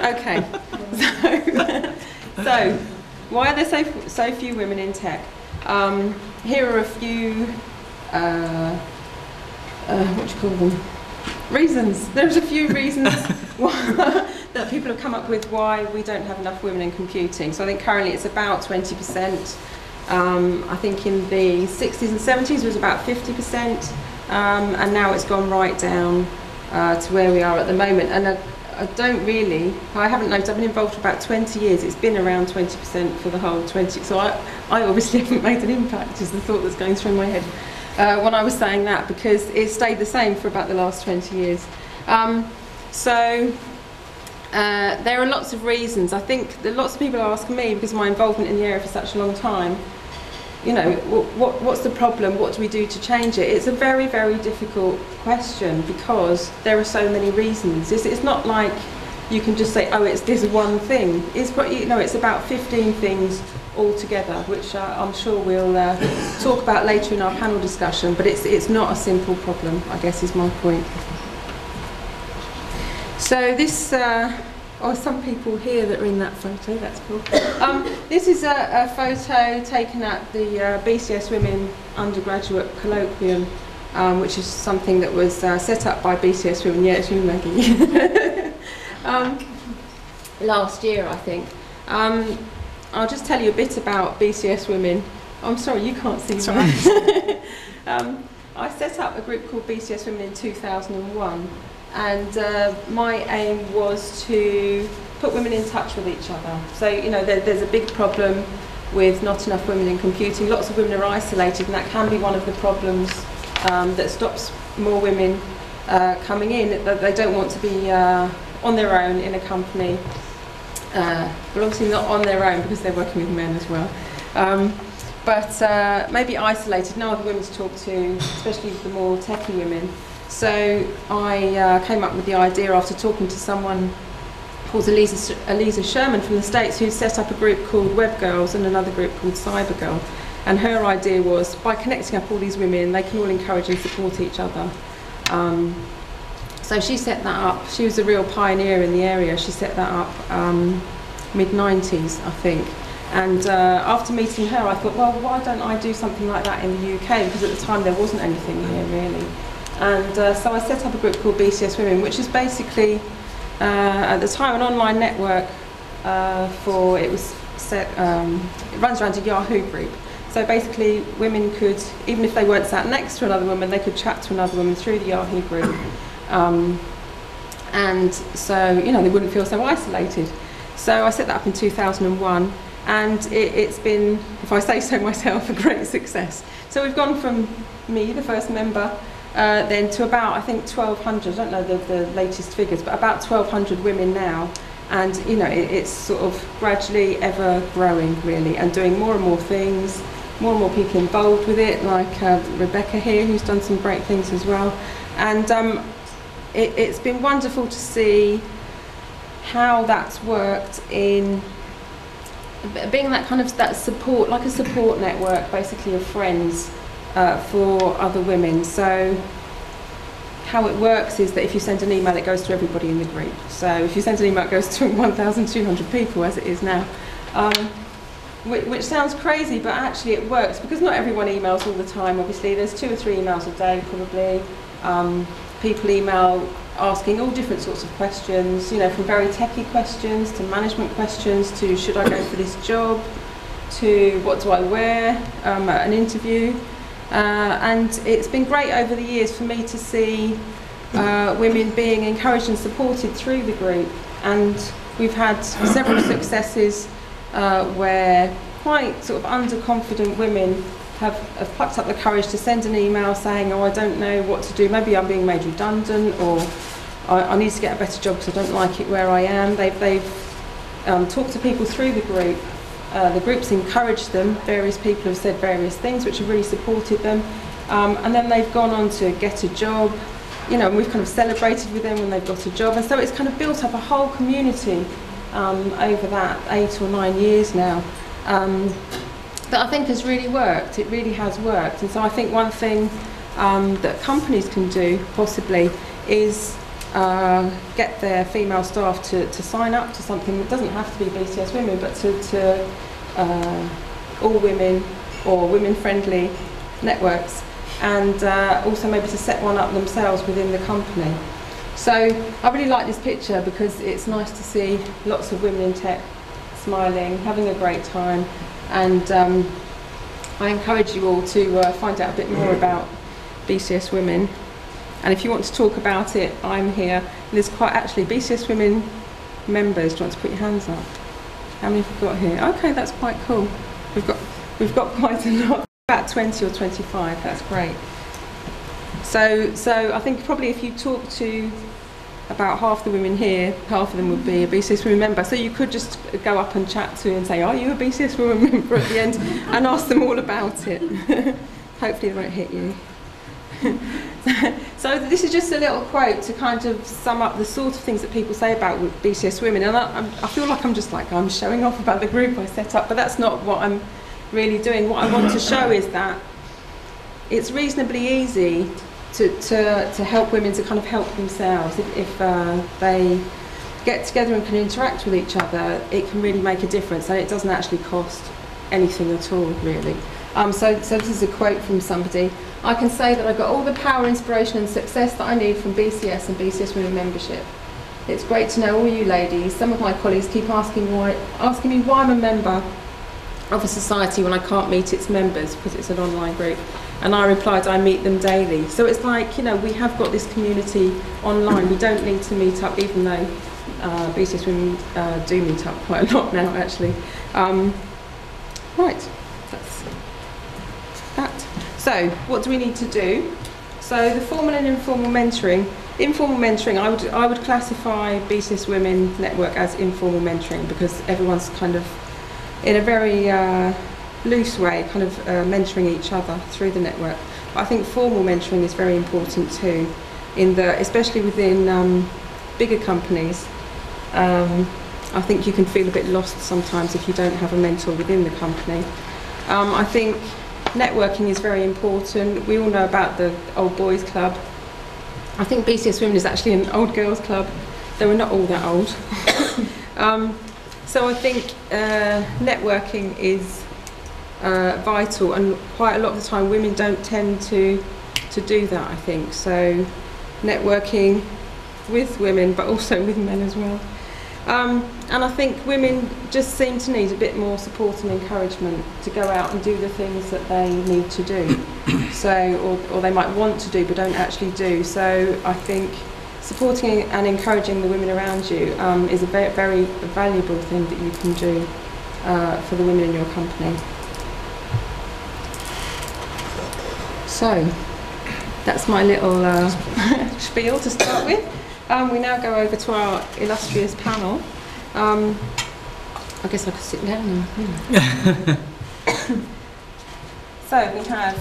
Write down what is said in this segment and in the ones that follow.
Okay. So why are there so few women in tech? Here are a few, what do you call them? Reasons. There's a few reasons that people have come up with why we don't have enough women in computing. So I think currently it's about 20%. I think in the 60s and 70s it was about 50%, and now it's gone right down to where we are at the moment. And I haven't noticed, I've been involved for about 20 years, it's been around 20% for the whole 20, so I obviously haven't made an impact, is the thought that's going through my head when I was saying that, because it stayed the same for about the last 20 years. There are lots of reasons. I think that lots of people ask me, because of my involvement in the area for such a long time, you know, what's the problem? What do we do to change it? It's a very, very difficult question because there are so many reasons. It's not like you can just say, oh, it's this one thing. It's about 15 things altogether, which I'm sure we'll talk about later in our panel discussion. But it's not a simple problem, I guess, is my point. So this. Some people here that are in that photo, that's cool. This is a photo taken at the BCS Women Undergraduate Colloquium, which is something that was set up by BCS Women, yeah, it's you, Maggie, last year, I think. I'll just tell you a bit about BCS Women. I'm sorry, you can't see that. I set up a group called BCS Women in 2001. And my aim was to put women in touch with each other. So, you know, there's a big problem with not enough women in computing. Lots of women are isolated, and that can be one of the problems that stops more women coming in. That they don't want to be on their own in a company, but obviously not on their own because they're working with men as well. But maybe isolated, no other women to talk to, especially the more techie women. So I came up with the idea after talking to someone called Elisa Sherman from the States, who set up a group called Web Girls and another group called Cyber Girl. And her idea was, by connecting up all these women, they can all encourage and support each other. So she set that up. She was a real pioneer in the area. She set that up mid-90s, I think. And after meeting her, I thought, well, why don't I do something like that in the UK? Because at the time there wasn't anything here, really. And so I set up a group called BCS Women, which is basically, at the time, an online network it runs around a Yahoo group. So basically, women could, even if they weren't sat next to another woman, they could chat to another woman through the Yahoo group. And so, you know, they wouldn't feel so isolated. So I set that up in 2001, and it's been, if I say so myself, a great success. So we've gone from me, the first member, then to about, I think, 1,200, I don't know the latest figures, but about 1,200 women now. And, you know, it's sort of gradually ever growing, really, and doing more and more things, more and more people involved with it, like Rebecca here, who's done some great things as well. And it's been wonderful to see how that's worked in being that kind of that support, like a support network, basically, of friends for other women. So how it works is that if you send an email, it goes to everybody in the group. So if you send an email, it goes to 1,200 people, as it is now. Which sounds crazy, but actually it works, because not everyone emails all the time, obviously. There's 2 or 3 emails a day, probably. People email asking all different sorts of questions, you know, from very techie questions to management questions to should I go for this job, to what do I wear at an interview. And it's been great over the years for me to see women being encouraged and supported through the group. And we've had several successes where quite sort of underconfident women have plucked up the courage to send an email saying, oh, I don't know what to do, maybe I'm being made redundant, or I need to get a better job because I don't like it where I am. They've talked to people through the group. The group's encouraged them. Various people have said various things which have really supported them. And then they've gone on to get a job, you know, and we've kind of celebrated with them when they've got a job. And so it's kind of built up a whole community over that 8 or 9 years now. That I think has really worked. It really has worked. And so I think one thing that companies can do, possibly, is get their female staff to sign up to something that doesn't have to be BCS Women, but to all women or women-friendly networks, and also maybe to set one up themselves within the company. So I really like this picture because it's nice to see lots of women in tech smiling, having a great time, and I encourage you all to find out a bit more about BCS Women. And if you want to talk about it, I'm here. There's quite actually BCS Women members. Do you want to put your hands up? How many have we got here? Okay, that's quite cool. We've got quite a lot. About 20 or 25. That's great. So I think probably if you talk to about half the women here, half of them would be a BCS Women member. So you could just go up and chat to and say, "Are you a BCS Women member?" at the end, and ask them all about it. Hopefully, they won't hit you. So this is just a little quote to kind of sum up the sort of things that people say about BCS Women, and I feel like I'm showing off about the group I set up, but that's not what I'm really doing. What I want to show is that it's reasonably easy to help women to kind of help themselves. If they get together and can interact with each other, it can really make a difference, and it doesn't actually cost anything at all, really. So this is a quote from somebody. "I can say that I got all the power, inspiration and success that I need from BCS and BCS Women membership. It's great to know all you ladies. Some of my colleagues keep asking me why I'm a member of a society when I can't meet its members because it's an online group. And I replied, I meet them daily." So it's like, you know, we have got this community online. We don't need to meet up, even though BCS Women do meet up quite a lot now, actually. Right, that's that. So what do we need to do? So the formal and informal mentoring. Informal mentoring, I would classify BCS Women Network as informal mentoring because everyone's kind of in a very loose way kind of mentoring each other through the network. But I think formal mentoring is very important too, especially within bigger companies. I think you can feel a bit lost sometimes if you don't have a mentor within the company. I think networking is very important. We all know about the Old Boys Club. I think BCS Women is actually an old girls club, though we're not all that old. So I think networking is vital, and quite a lot of the time women don't tend to do that, I think. So networking with women, but also with men as well. And I think women just seem to need a bit more support and encouragement to go out and do the things that they need to do. So, or they might want to do but don't actually do. So I think supporting and encouraging the women around you is a very, very valuable thing that you can do for the women in your company. So that's my little spiel to start with. We now go over to our illustrious panel. I guess I could sit down now. So we have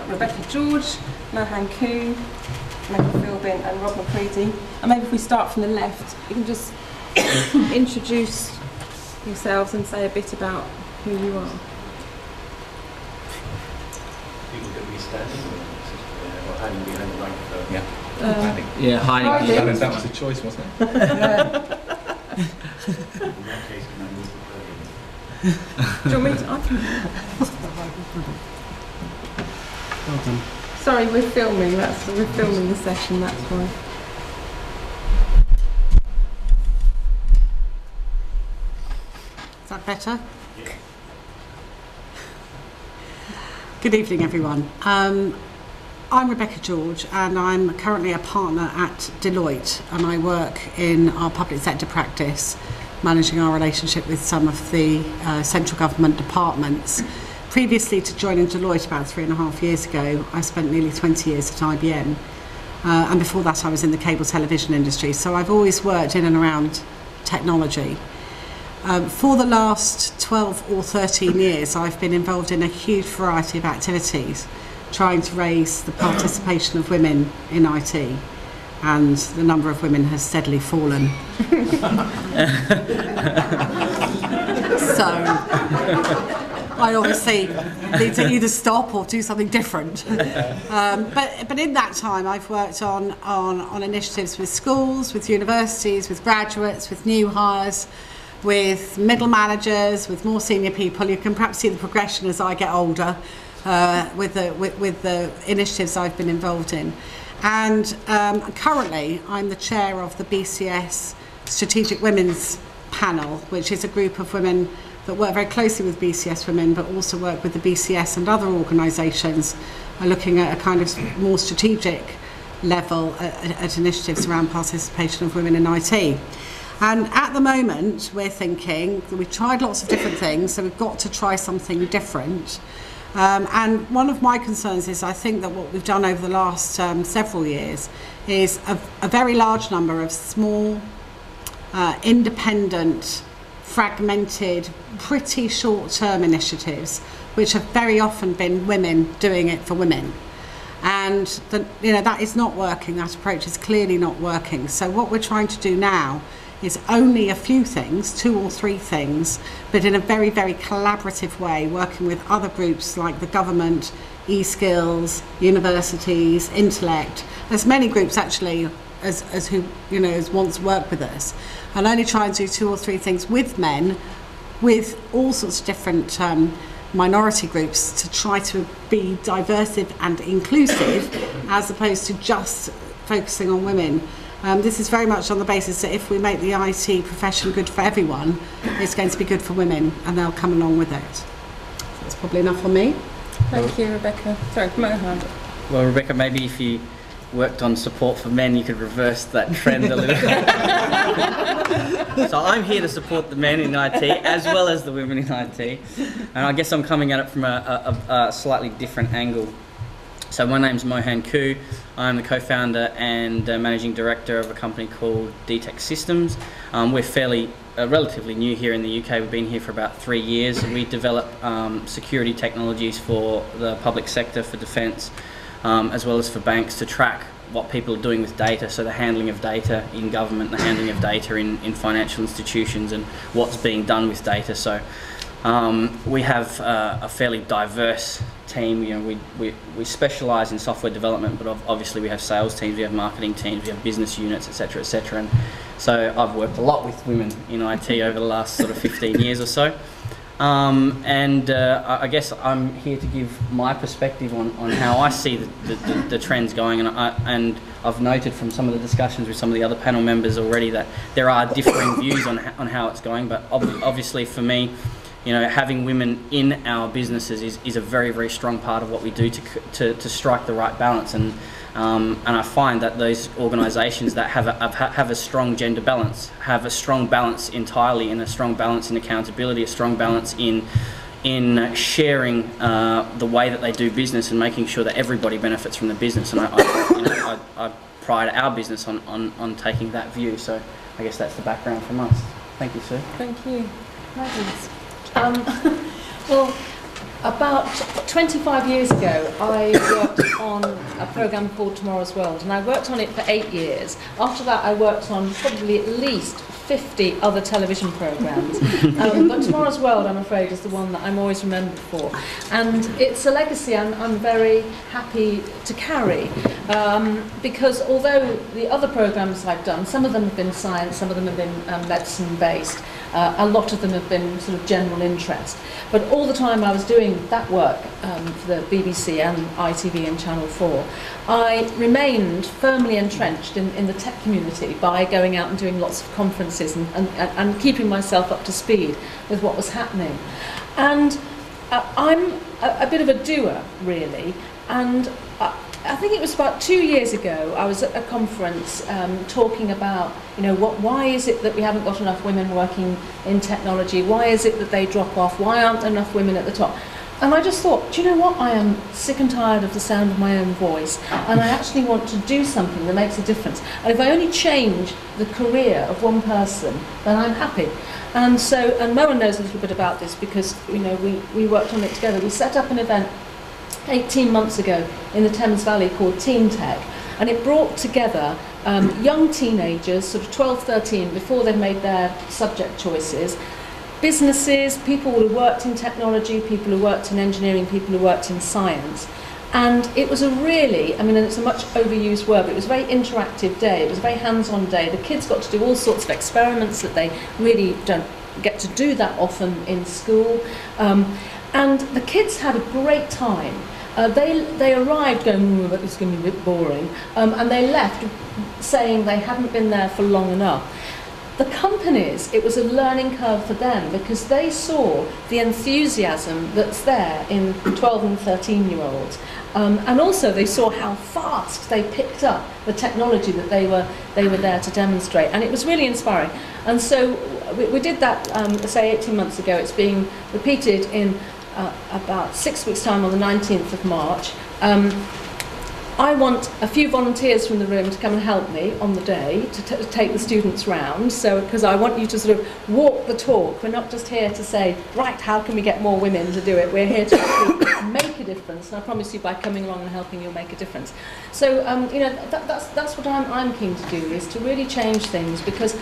Rebecca George, Mohan Kuhn, Megan Philbin and Rob McCready. And maybe if we start from the left, you can just introduce yourselves and say a bit about who you are. People can be standing or hiding behind the microphone. Yeah. Yeah, hiding. That was a choice, wasn't it? In that case, can I move the podium? Do you want me to? I can. Well done. Sorry, we're filming the session, that's why. Is that better? Yeah. Good evening, everyone. I'm Rebecca George, and I'm currently a partner at Deloitte, and I work in our public sector practice, managing our relationship with some of the central government departments. Previously to joining Deloitte about 3.5 years ago, I spent nearly 20 years at IBM, and before that I was in the cable television industry, so I've always worked in and around technology. For the last 12 or 13 years, I've been involved in a huge variety of activities, trying to raise the participation of women in IT, and the number of women has steadily fallen. I obviously need to either stop or do something different. But in that time, I've worked on initiatives with schools, with universities, with graduates, with new hires, with middle managers, with more senior people. You can perhaps see the progression as I get older with the initiatives I've been involved in. And currently, I'm the chair of the BCS Strategic Women's Panel, which is a group of women that work very closely with BCS Women, but also work with the BCS and other organisations, looking at a kind of more strategic level at initiatives around participation of women in IT. And at the moment, we're thinking that we've tried lots of different things, so we've got to try something different. And one of my concerns is I think that what we've done over the last several years is a very large number of small, independent, fragmented, pretty short-term initiatives, which have very often been women doing it for women. And that is not working. That approach is clearly not working. So what we're trying to do now is only a few things, 2 or 3 things, but in a very, very collaborative way, working with other groups like the government, eSkills, universities, Intellect, as many groups actually as who as wants to work with us, and only try and do 2 or 3 things with men, with all sorts of different minority groups, to try to be diverse and inclusive, as opposed to just focusing on women. This is very much on the basis that if we make the IT profession good for everyone, it's going to be good for women, and they'll come along with it. So that's probably enough for me. Thank you, Rebecca. Sorry, Mohan. Well, Rebecca, maybe if you worked on support for men, you could reverse that trend a little bit. So I'm here to support the men in IT as well as the women in IT, and I guess I'm coming at it from a slightly different angle. So my name's Mohan Koo. I'm the co-founder and managing director of a company called DTech Systems. We're relatively new here in the UK. We've been here for about 3 years. We develop security technologies for the public sector, for defence, as well as for banks, to track what people are doing with data, so the handling of data in government, the handling of data in financial institutions, and what's being done with data. So we have a fairly diverse team. We specialise in software development, but obviously we have sales teams, we have marketing teams, we have business units, etc., etc. And so I've worked a lot with women in IT over the last sort of 15 years or so. I guess I'm here to give my perspective on how I see the trends going, and I've noted from some of the discussions with some of the other panel members already that there are differing views on how it's going, but obviously for me, having women in our businesses is a very, very strong part of what we do to strike the right balance, and I find that those organisations that have a strong gender balance have a strong balance entirely, and a strong balance in accountability, a strong balance in sharing the way that they do business and making sure that everybody benefits from the business. And I pride our business on taking that view. So I guess that's the background from us. Thank you, sir. Thank you. Well, about 25 years ago, I worked on a programme called Tomorrow's World, and I worked on it for 8 years. After that, I worked on probably at least 50 other television programmes. But Tomorrow's World, I'm afraid, is the one that I'm always remembered for. And it's a legacy I'm very happy to carry, because although the other programmes I've done, some of them have been science, some of them have been medicine-based, a lot of them have been sort of general interest. But all the time I was doing that work for the BBC and ITV and Channel 4, I remained firmly entrenched in the tech community by going out and doing lots of conferences and keeping myself up to speed with what was happening. And I'm a bit of a doer, really, and I think it was about 2 years ago, I was at a conference talking about, why is it that we haven't got enough women working in technology? Why is it that they drop off? Why aren't there enough women at the top? And I just thought, do you know what? I am sick and tired of the sound of my own voice, and I actually want to do something that makes a difference. And if I only change the career of one person, then I'm happy. And Mohan knows a little bit about this, because we worked on it together. We set up an event 18 months ago in the Thames Valley called Teen Tech, and it brought together young teenagers, sort of 12, 13, before they've made their subject choices, businesses, people who worked in technology, people who worked in engineering, people who worked in science. And it was a really, I mean, and it's a much overused word, but it was a very interactive day. It was a very hands-on day. The kids got to do all sorts of experiments that they really don't get to do that often in school. And the kids had a great time. They arrived going, but this is going to be a bit boring, and they left saying they hadn't been there for long enough. The companies, it was a learning curve for them because they saw the enthusiasm that's there in 12 and 13-year-olds. And also they saw how fast they picked up the technology that they were there to demonstrate. And it was really inspiring. And so we did that, say, 18 months ago. It's being repeated in about 6 weeks' time on the 19th of March. I want a few volunteers from the room to come and help me on the day to take the students round. So, because I want you to sort of walk the talk. We're not just here to say, right, how can we get more women to do it? We're here to actually make a difference. And I promise you, by coming along and helping, you'll make a difference. So, you know, that's what I'm keen to do, is to really change things, because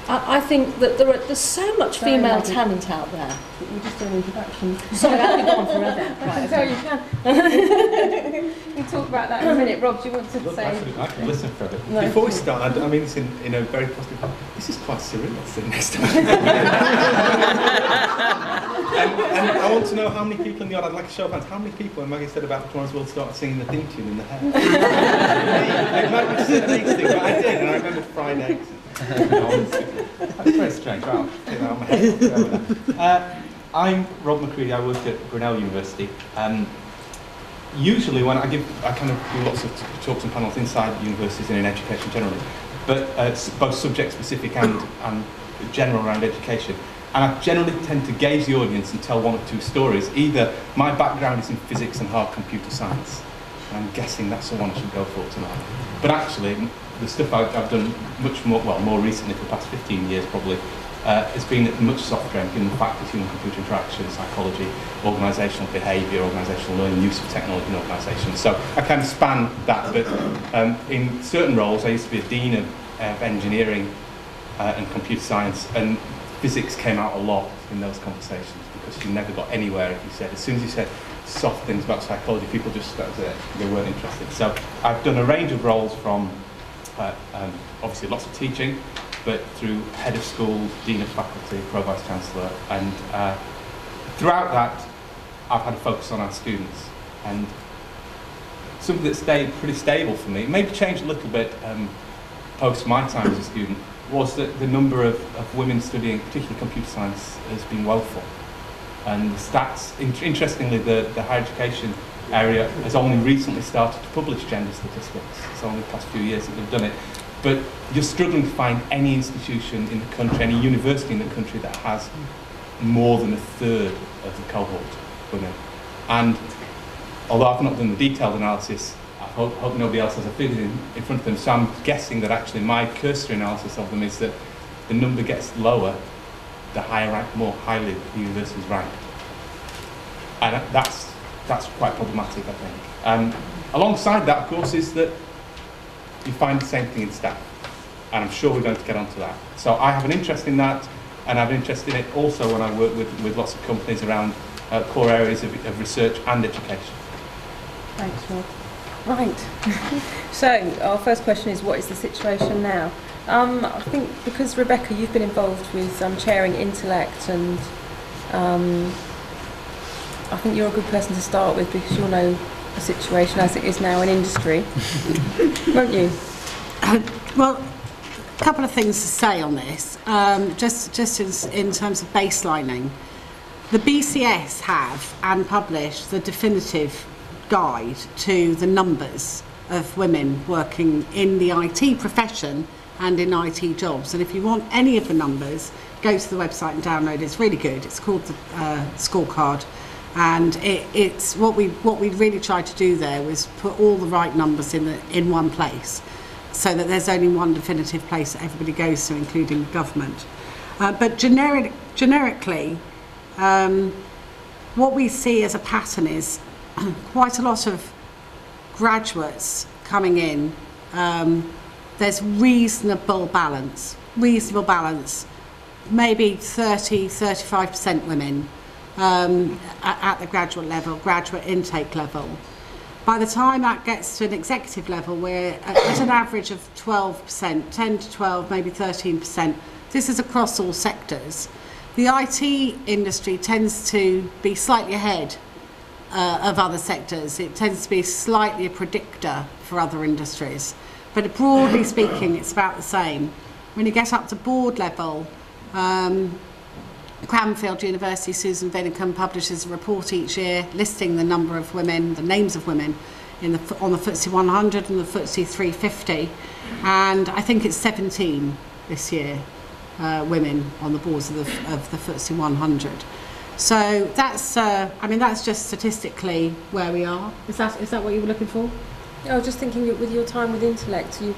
I think that there's so much female talent out there. We just did an introduction. Sorry, I've been gone forever. Right, so you can. We'll talk about that in a minute. Rob, do you want to Look, say? absolutely, I can listen forever. No. Before we start, I mean this in a very positive way. This is quite surreal sitting next to me. and I want to know how many people in the audience, I'd like a show of hands, how many people, when Maggie said about Tomorrow's World, started singing the theme tune in the head? It might be just an amazing thing, but I did, and I remembered fried eggs. That's very strange. I'll take that on my head. I'm Rob McCready. I work at Brunel University. Usually when I kind of do lots of talks and panels inside universities and in education generally, but both subject specific and general around education. And I generally tend to gauge the audience and tell one or two stories. Either my background is in physics and hard computer science, and I'm guessing that's the one I should go for tonight. But actually, the stuff I've done much more, well, more recently, for the past 15 years probably, has been much softer in the fact of human-computer interaction, psychology, organisational behaviour, organisational learning, use of technology in organisations. So I kind of span that, but in certain roles, I used to be a dean of engineering and computer science, and physics came out a lot in those conversations because you never got anywhere if you said, as soon as you said soft things about psychology, people just, that was it, they weren't interested. So I've done a range of roles from obviously lots of teaching, but through head of school, dean of faculty, pro-vice chancellor, and throughout that I've had a focus on our students. And something that stayed pretty stable for me, maybe changed a little bit post my time as a student, was that the number of women studying particularly computer science has been woeful. And the stats, interestingly, the higher education area has only recently started to publish gender statistics. It's only the past few years that they've done it. But you're struggling to find any institution in the country, any university in the country that has more than a third of the cohort women. And although I've not done the detailed analysis, I hope nobody else has a figure in front of them, so I'm guessing that actually my cursory analysis of them is that the number gets lower the higher rank, more highly the university is ranked. And that's quite problematic, I think. Alongside that, of course, is that you find the same thing in staff, and I'm sure we're going to get onto that. So I have an interest in that, and I have an interest in it also when I work with lots of companies around core areas of research and education. Thanks, Rob. Right. So our first question is, what is the situation now? I think because Rebecca, you've been involved with chairing Intellect, and I think you're a good person to start with because you'll know the situation as it is now in industry, won't you? Well, a couple of things to say on this. Just in terms of baselining, the BCS have and publish the definitive guide to the numbers of women working in the IT profession and in IT jobs. And if you want any of the numbers, go to the website and download it. It's really good. It's called the Scorecard. And it's what we really tried to do there was put all the right numbers in one place, so that there's only one definitive place that everybody goes to, including the government. But generically, what we see as a pattern is quite a lot of graduates coming in. There's reasonable balance maybe 30-35% women at the graduate level, graduate intake level. By the time that gets to an executive level, we're at an average of 12%, 10 to 12, maybe 13%. This is across all sectors. The IT industry tends to be slightly ahead of other sectors. It tends to be slightly a predictor for other industries. But broadly speaking, it's about the same. When you get up to board level, Cranfield University, Susan Vinicum publishes a report each year listing the number of women, the names of women on the FTSE 100 and the FTSE 350, and I think it's 17 this year, women on the boards of the FTSE 100. So that's, I mean, that's just statistically where we are. Is that what you were looking for? I was just thinking, with your time with Intellect, you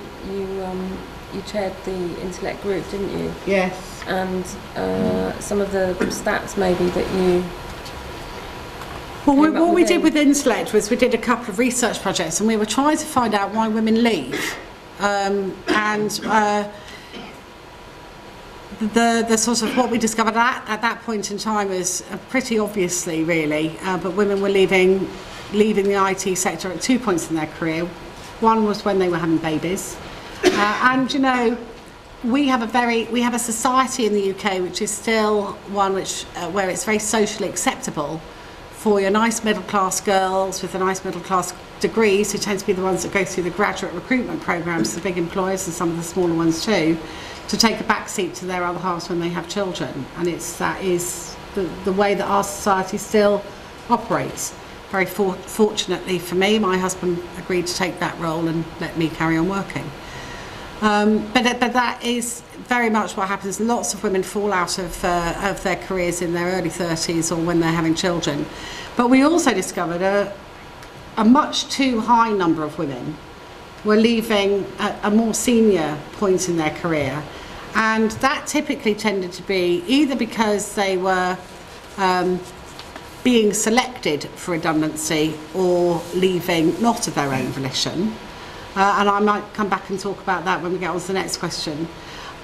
chaired the Intellect group, didn't you? Yes. And some of the stats maybe that you... Well, what we did with Intellect was we did a couple of research projects, and we were trying to find out why women leave. The sort of what we discovered at that point in time was pretty obviously, really, but women were leaving the IT sector at 2 points in their career. One was when they were having babies, and you know, we have a society in the UK which is still one where it's very socially acceptable for your nice middle class girls with the nice middle class degrees, who tend to be the ones that go through the graduate recruitment programs, the big employers and some of the smaller ones too, to take a back seat to their other halves when they have children. And that is the way that our society still operates. Very fortunately for me, my husband agreed to take that role and let me carry on working. But that is very much what happens. Lots of women fall out of their careers in their early 30s or when they're having children. But we also discovered a much too high number of women were leaving at a more senior point in their career. And that typically tended to be either because they were being selected for redundancy or leaving not of their own volition. And I might come back and talk about that when we get on to the next question.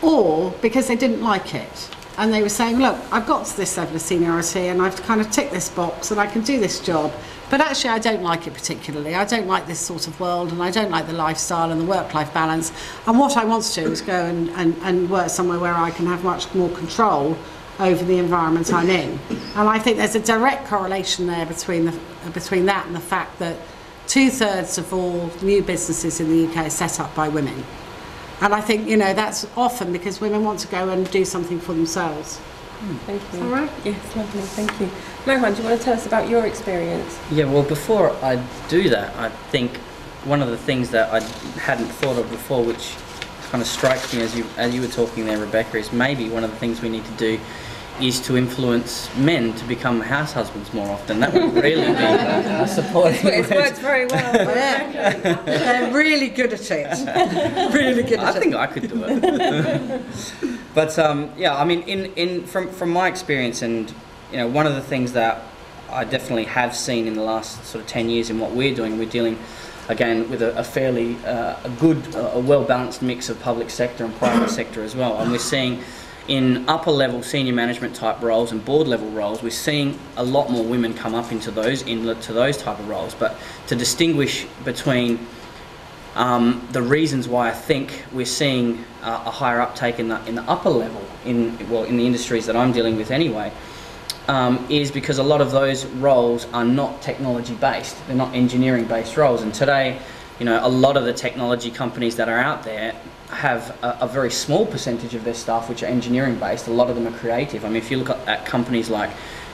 Or because they didn't like it. And they were saying, look, I've got to this level of seniority and I've kind of ticked this box and I can do this job. But actually I don't like it particularly. I don't like this sort of world, and I don't like the lifestyle and the work-life balance. And what I want to do is go and work somewhere where I can have much more control over the environment I'm in. And I think there's a direct correlation there between that and the fact that 2/3 of all new businesses in the UK are set up by women. And I think, you know, that's often because women want to go and do something for themselves. Thank you. All right? Yes, lovely, thank you. Mohan, do you want to tell us about your experience? Yeah, well, before I do that, I think one of the things that I hadn't thought of before, which kind of strikes me as you were talking there, Rebecca, is maybe one of the things we need to do is to influence men to become house husbands more often. That would really be a supporting. It's worked very well. Yeah. They're really good at it. Really good at it. I think I could do it. But yeah, I mean, from my experience, and you know, one of the things that I definitely have seen in the last sort of 10 years in what we're dealing again with a fairly a well-balanced mix of public sector and private sector as well, and we're seeing in upper level senior management type roles and board level roles, we're seeing a lot more women come up into those type of roles. But to distinguish between the reasons why I think we're seeing a higher uptake in the upper level in the industries that I'm dealing with anyway, is because a lot of those roles are not technology based. They're not engineering based roles. And today, you know, a lot of the technology companies that are out there have a very small percentage of their staff which are engineering based. A lot of them are creative. I mean, if you look at companies like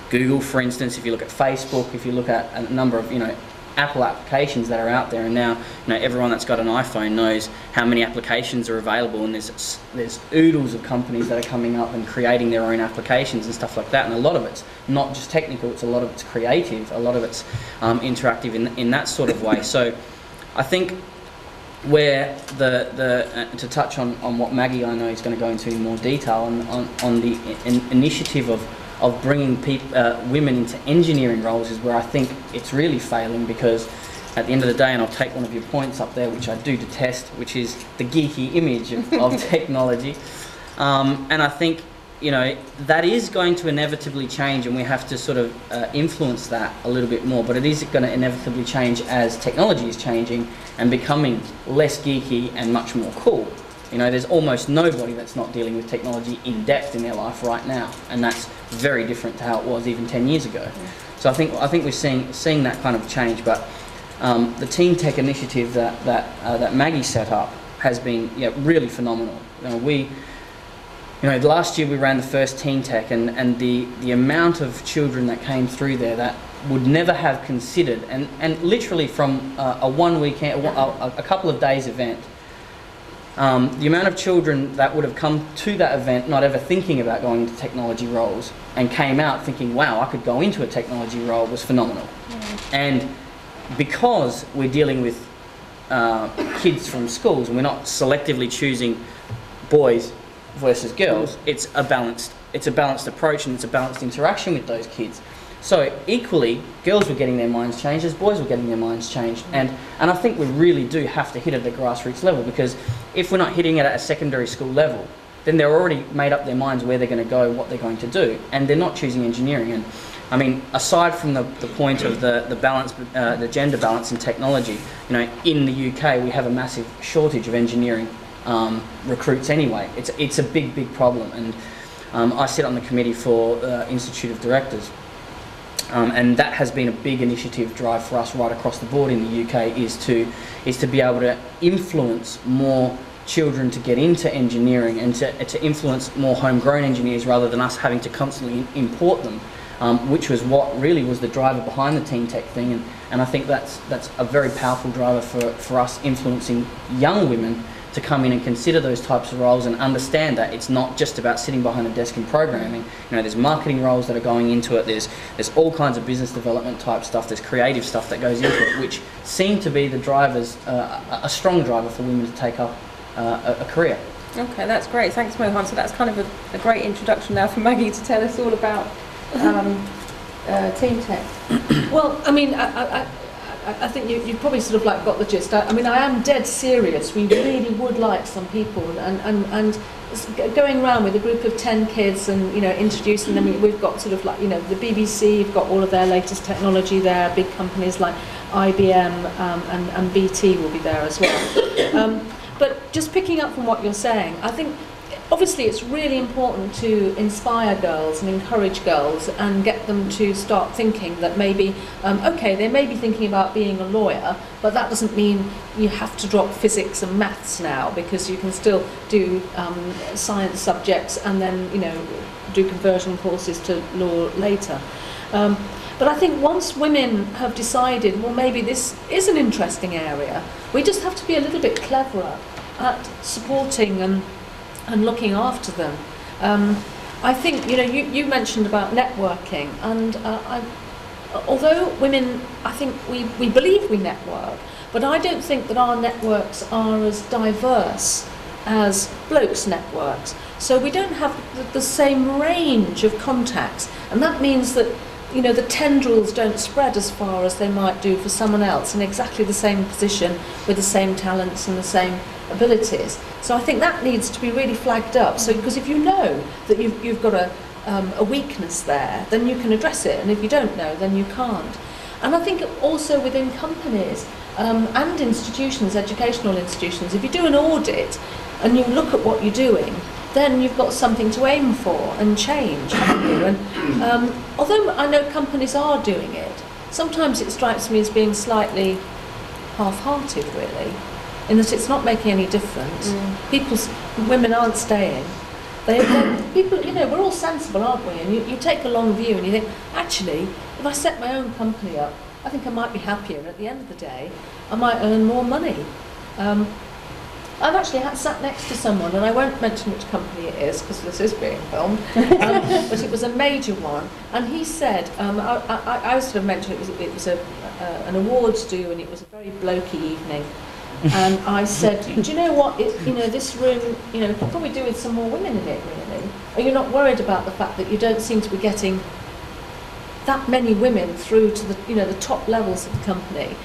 Google, for instance, if you look at Facebook, if you look at a number of, you know, Apple applications that are out there, and now, you know, everyone that's got an iPhone knows how many applications are available, and there's oodles of companies that are coming up and creating their own applications and stuff like that. And a lot of it's not just technical, it's a lot of it's creative, a lot of it's interactive in that sort of way. So I think where to touch on what Maggie, I know, is going to go into in more detail on the initiative of bringing women into engineering roles is where I think it's really failing, because at the end of the day, and I'll take one of your points up there, which I do detest, which is the geeky image of technology. And I think you know, that is going to inevitably change, and we have to sort of influence that a little bit more. But it is going to inevitably change as technology is changing and becoming less geeky and much more cool. You know, there's almost nobody that's not dealing with technology in depth in their life right now, and that's very different to how it was even 10 years ago. So I think we're seeing that kind of change. But the Teen Tech initiative that Maggie set up has been really phenomenal. You know, last year we ran the first Teen Tech, and the amount of children that came through there that would never have considered, and literally from a one weekend, a couple of days event, the amount of children that would have come to that event not ever thinking about going into technology roles and came out thinking, wow, I could go into a technology role, was phenomenal. And because we're dealing with kids from schools and we're not selectively choosing boys versus girls, it's a balanced approach, and it's a balanced interaction with those kids. So equally, girls were getting their minds changed as boys were getting their minds changed. And I think we really do have to hit it at the grassroots level, because if we're not hitting it at a secondary school level, then they're already made up their minds where they're going to go, what they're going to do, and they're not choosing engineering. And I mean, aside from the point of the balance, the gender balance in technology, you know, in the UK we have a massive shortage of engineering recruits anyway. It's a big problem, and I sit on the committee for Institute of Directors. And that has been a big initiative drive for us right across the board in the UK, is to be able to influence more children to get into engineering, and to influence more homegrown engineers rather than us having to constantly import them, which was what really was the driver behind the Teen Tech thing. And I think that's a very powerful driver for us influencing young women to come in and consider those types of roles and understand that it's not just about sitting behind a desk and programming. You know, there's marketing roles that are going into it, there's all kinds of business development type stuff, there's creative stuff that goes into it, which seem to be the drivers, a strong driver for women to take up a career. Okay, that's great. Thanks, Mohan. So that's kind of a great introduction now for Maggie to tell us all about Teen Tech. Well, I mean, I think you probably sort of like got the gist. I mean, I am dead serious. We really would like some people, and going around with a group of 10 kids and, you know, introducing them. We've got sort of like, you know, the BBC, you've got all of their latest technology there, big companies like IBM and BT will be there as well. But just picking up from what you're saying, I think obviously it's really important to inspire girls and encourage girls and get them to start thinking that maybe, okay, they may be thinking about being a lawyer, but that doesn't mean you have to drop physics and maths now, because you can still do science subjects and then, you know, do conversion courses to law later. But I think once women have decided, well, maybe this is an interesting area, we just have to be a little bit cleverer at supporting and looking after them. I think, you know, you mentioned about networking, and although women, I think we believe we network, but I don't think that our networks are as diverse as blokes' networks. So we don't have the same range of contacts, and that means that, you know, the tendrils don't spread as far as they might do for someone else in exactly the same position with the same talents and the same abilities. So I think that needs to be really flagged up. So, because if you know that you've got a weakness there, then you can address it, and if you don't know, then you can't. And I think also within companies and institutions, educational institutions, if you do an audit and you look at what you're doing, then you've got something to aim for and change, haven't you? And although I know companies are doing it, sometimes it strikes me as being slightly half-hearted, really, in that it's not making any difference. Women aren't staying. People, you know, we're all sensible, aren't we? And you take a long view and you think, actually, if I set my own company up, I think I might be happier, and at the end of the day, I might earn more money. I've actually sat next to someone, and I won't mention which company it is because this is being filmed, but it was a major one, and he said, I sort of mentioned it was an awards do, and it was a very blokey evening, and I said, do you know what, you know, this room, you know, could probably do with some more women in it, really. Are you not worried about the fact that you don't seem to be getting that many women through to the, you know, the top levels of the company?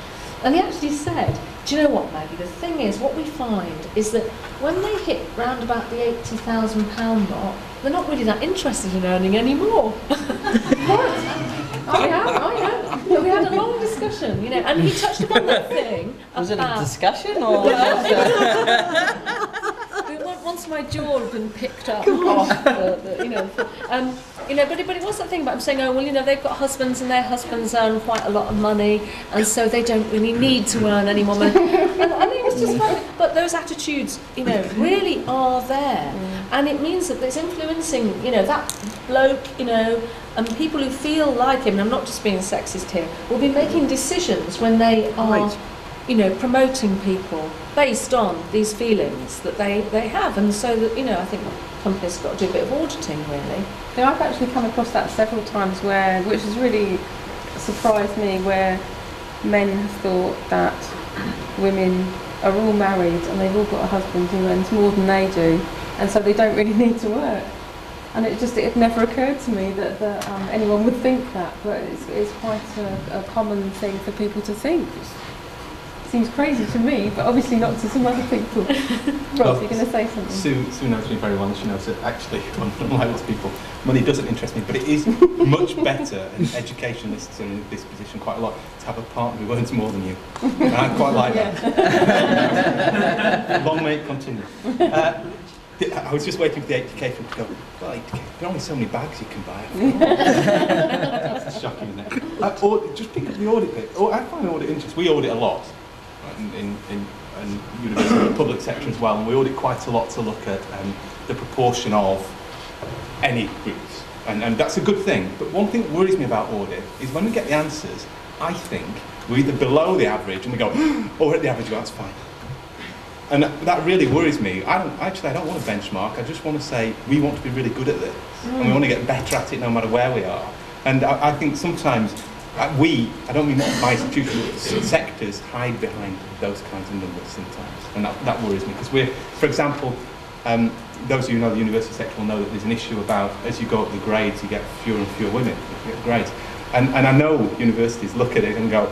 And he actually said, Do you know what, Maggie? The thing is, what we find is that when they hit round about the £80,000 mark, they're not really that interested in earning any more. Oh yeah. We had a long discussion, you know, and he touched upon that thing. Was it a discussion or? Once my jaw had been picked up off, but it was that thing about saying, oh, well, you know, they've got husbands and their husbands earn quite a lot of money, and so they don't really need to earn any more money. And I think it's just funny, but those attitudes, you know, really are there, and it means that it's influencing, you know, that bloke, you know, and people who feel like him, and I'm not just being sexist here, will be making decisions when they are, you know, promoting people based on these feelings that they have, and so that, you know, I think companies have got to do a bit of auditing, really. Yeah, I've actually come across that several times which has really surprised me, where men have thought that women are all married and they've all got a husband who earns more than they do, and so they don't really need to work. And it never occurred to me that anyone would think that, but it's quite a common thing for people to think. Seems crazy to me, but obviously not to some other people. Ross, you're going to say something? Sue knows me very well, and she knows that actually, unlike most people, money doesn't interest me, but it is much better, and educationalists are in this position quite a lot, to have a partner who earns more than you. And I quite like that. Long may it continue. I was just waiting for the 80k film to go, well, 80k, there are only so many bags you can buy. That's shocking, isn't it? Just pick up the audit bit. I find audit interesting. We audit a lot. In university, public sector as well, and we audit quite a lot to look at the proportion of any groups, and that's a good thing. But one thing that worries me about audit is when we get the answers, I think we're either below the average and we go, oh, we're at the average, well, that's fine. And that really worries me. I don't want a benchmark. I just want to say we want to be really good at this, and we want to get better at it no matter where we are. And I think sometimes I don't mean my institution, but sectors hide behind those kinds of numbers sometimes, and that worries me, because for example, those of you who know the university sector will know that there's an issue about, as you go up the grades, you get fewer and fewer women, you get grades, and I know universities look at it and go,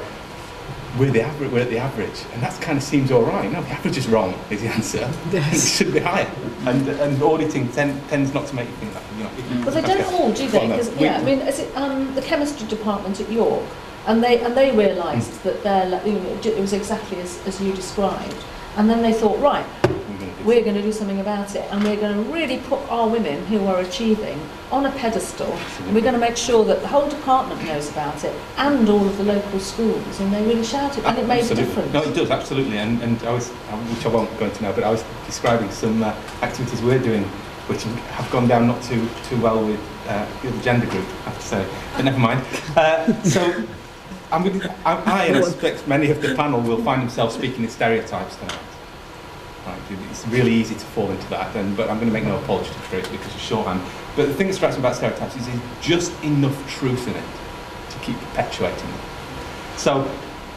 we're at the average, and that kind of seems all right. No, the average is wrong, is the answer. Yes. It should be higher, and auditing tends not to make you think that. You know, well, they don't all, do they? Because I mean, is it the chemistry department at York, and they realised that it was exactly as you described, and then they thought, right, we're going to do something about it, and we're going to really put our women who are achieving on a pedestal, and we're going to make sure that the whole department knows about it, and all of the local schools, and they really shouted, and it made a difference. No, it does, absolutely, and I was, which I won't go into now, but I was describing some activities we're doing, which have gone down not too well with the other gender group, I have to say, but never mind. So I and I suspect many of the panel will find themselves speaking in stereotypes tonight. Right, it's really easy to fall into that, but I'm going to make no apology for it because it's shorthand. But the thing that strikes me about stereotypes is there's just enough truth in it to keep perpetuating it. So,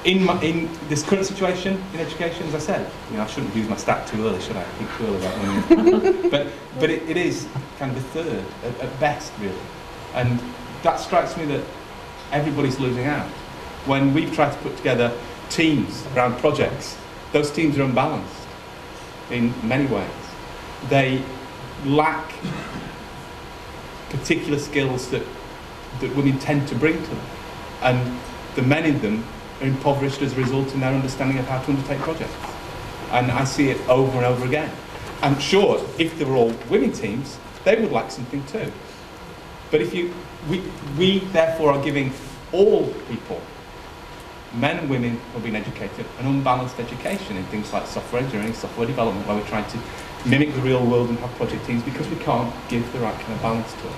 in this current situation in education, as I said, I shouldn't use my stat too early, should I? I think too early about women. but it is kind of a third at best, really, and that strikes me that everybody's losing out. When we've tried to put together teams around projects, those teams are unbalanced in many ways. They lack particular skills that women tend to bring to them, and the men in them are impoverished as a result in their understanding of how to undertake projects. And I see it over and over again. I'm sure if they were all women teams, they would lack something too. But we therefore are giving all people, men and women who have been educated, an unbalanced education in things like software engineering, software development, where we're trying to mimic the real world and have project teams because we can't give the right kind of balance to it.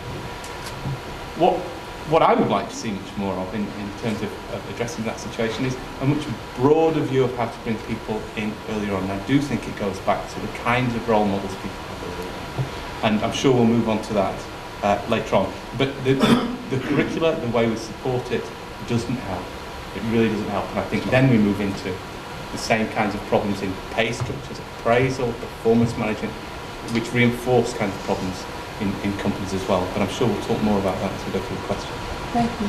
What I would like to see much more of in terms of addressing that situation is a much broader view of how to bring people in earlier on. And I do think it goes back to the kinds of role models people have earlier on. And I'm sure we'll move on to that later on. But the curricula, the way we support it, doesn't help. It really doesn't help, and I think then we move into the same kinds of problems in pay structures, appraisal, performance management, which reinforce kinds of problems in companies as well. But I'm sure we'll talk more about that as we go through the question. Thank you.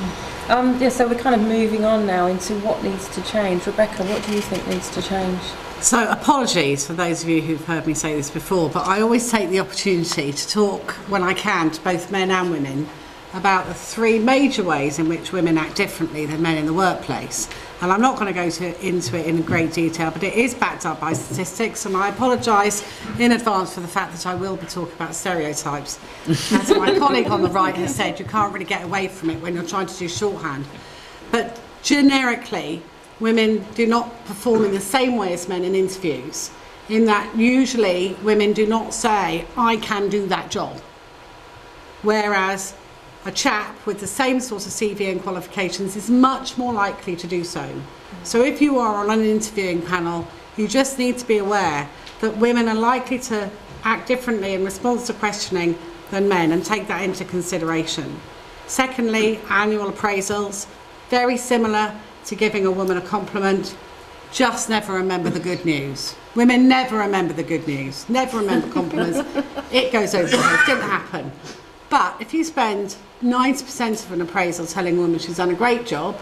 So we're kind of moving on now into what needs to change. Rebecca, what do you think needs to change? So apologies for those of you who've heard me say this before, but I always take the opportunity to talk when I can to both men and women about the three major ways in which women act differently than men in the workplace. And I'm not going to go into it in great detail, but it is backed up by statistics, and I apologise in advance for the fact that I will be talking about stereotypes. As my colleague on the right has said, you can't really get away from it when you're trying to do shorthand. But generically, women do not perform in the same way as men in interviews, in that usually women do not say, I can do that job. Whereas a chap with the same sort of CV and qualifications is much more likely to do so. So if you are on an interviewing panel, you just need to be aware that women are likely to act differently in response to questioning than men, and take that into consideration. Secondly, annual appraisals, very similar to giving a woman a compliment. Just never remember the good news. Women never remember the good news, never remember compliments. It goes over their head, didn't happen. But if you spend 90% of an appraisal telling a woman she's done a great job,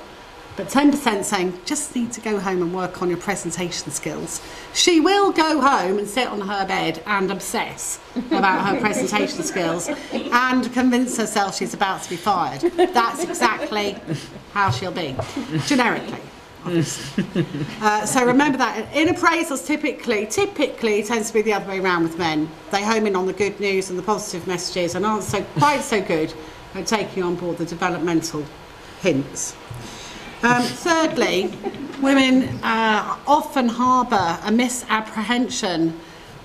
but 10% saying, just need to go home and work on your presentation skills, she will go home and sit on her bed and obsess about her presentation skills and convince herself she's about to be fired. That's exactly how she'll be, generically. Obviously. So remember that in appraisals typically tends to be the other way around with men. They home in on the good news and the positive messages and aren't quite so good at taking on board the developmental hints. Thirdly, women often harbour a misapprehension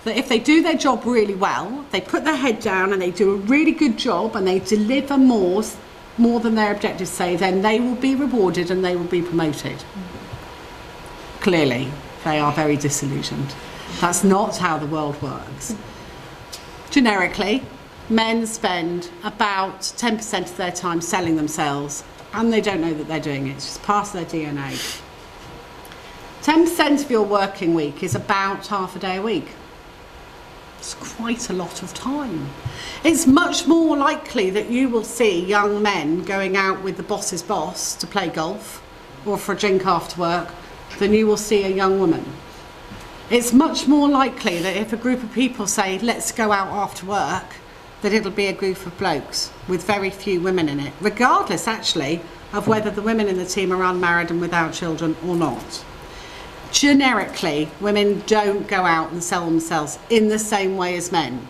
that if they do their job really well, they put their head down and they do a really good job and they deliver more than their objectives say, then they will be rewarded and they will be promoted. Clearly, they are very disillusioned. That's not how the world works. Generically, men spend about 10% of their time selling themselves, and they don't know that they're doing it. It's just part of their DNA. 10% of your working week is about half a day a week. It's quite a lot of time. It's much more likely that you will see young men going out with the boss's boss to play golf or for a drink after work than you will see a young woman. It's much more likely that if a group of people say, let's go out after work, that it'll be a group of blokes with very few women in it, regardless actually of whether the women in the team are unmarried and without children or not. Generically, women don't go out and sell themselves in the same way as men.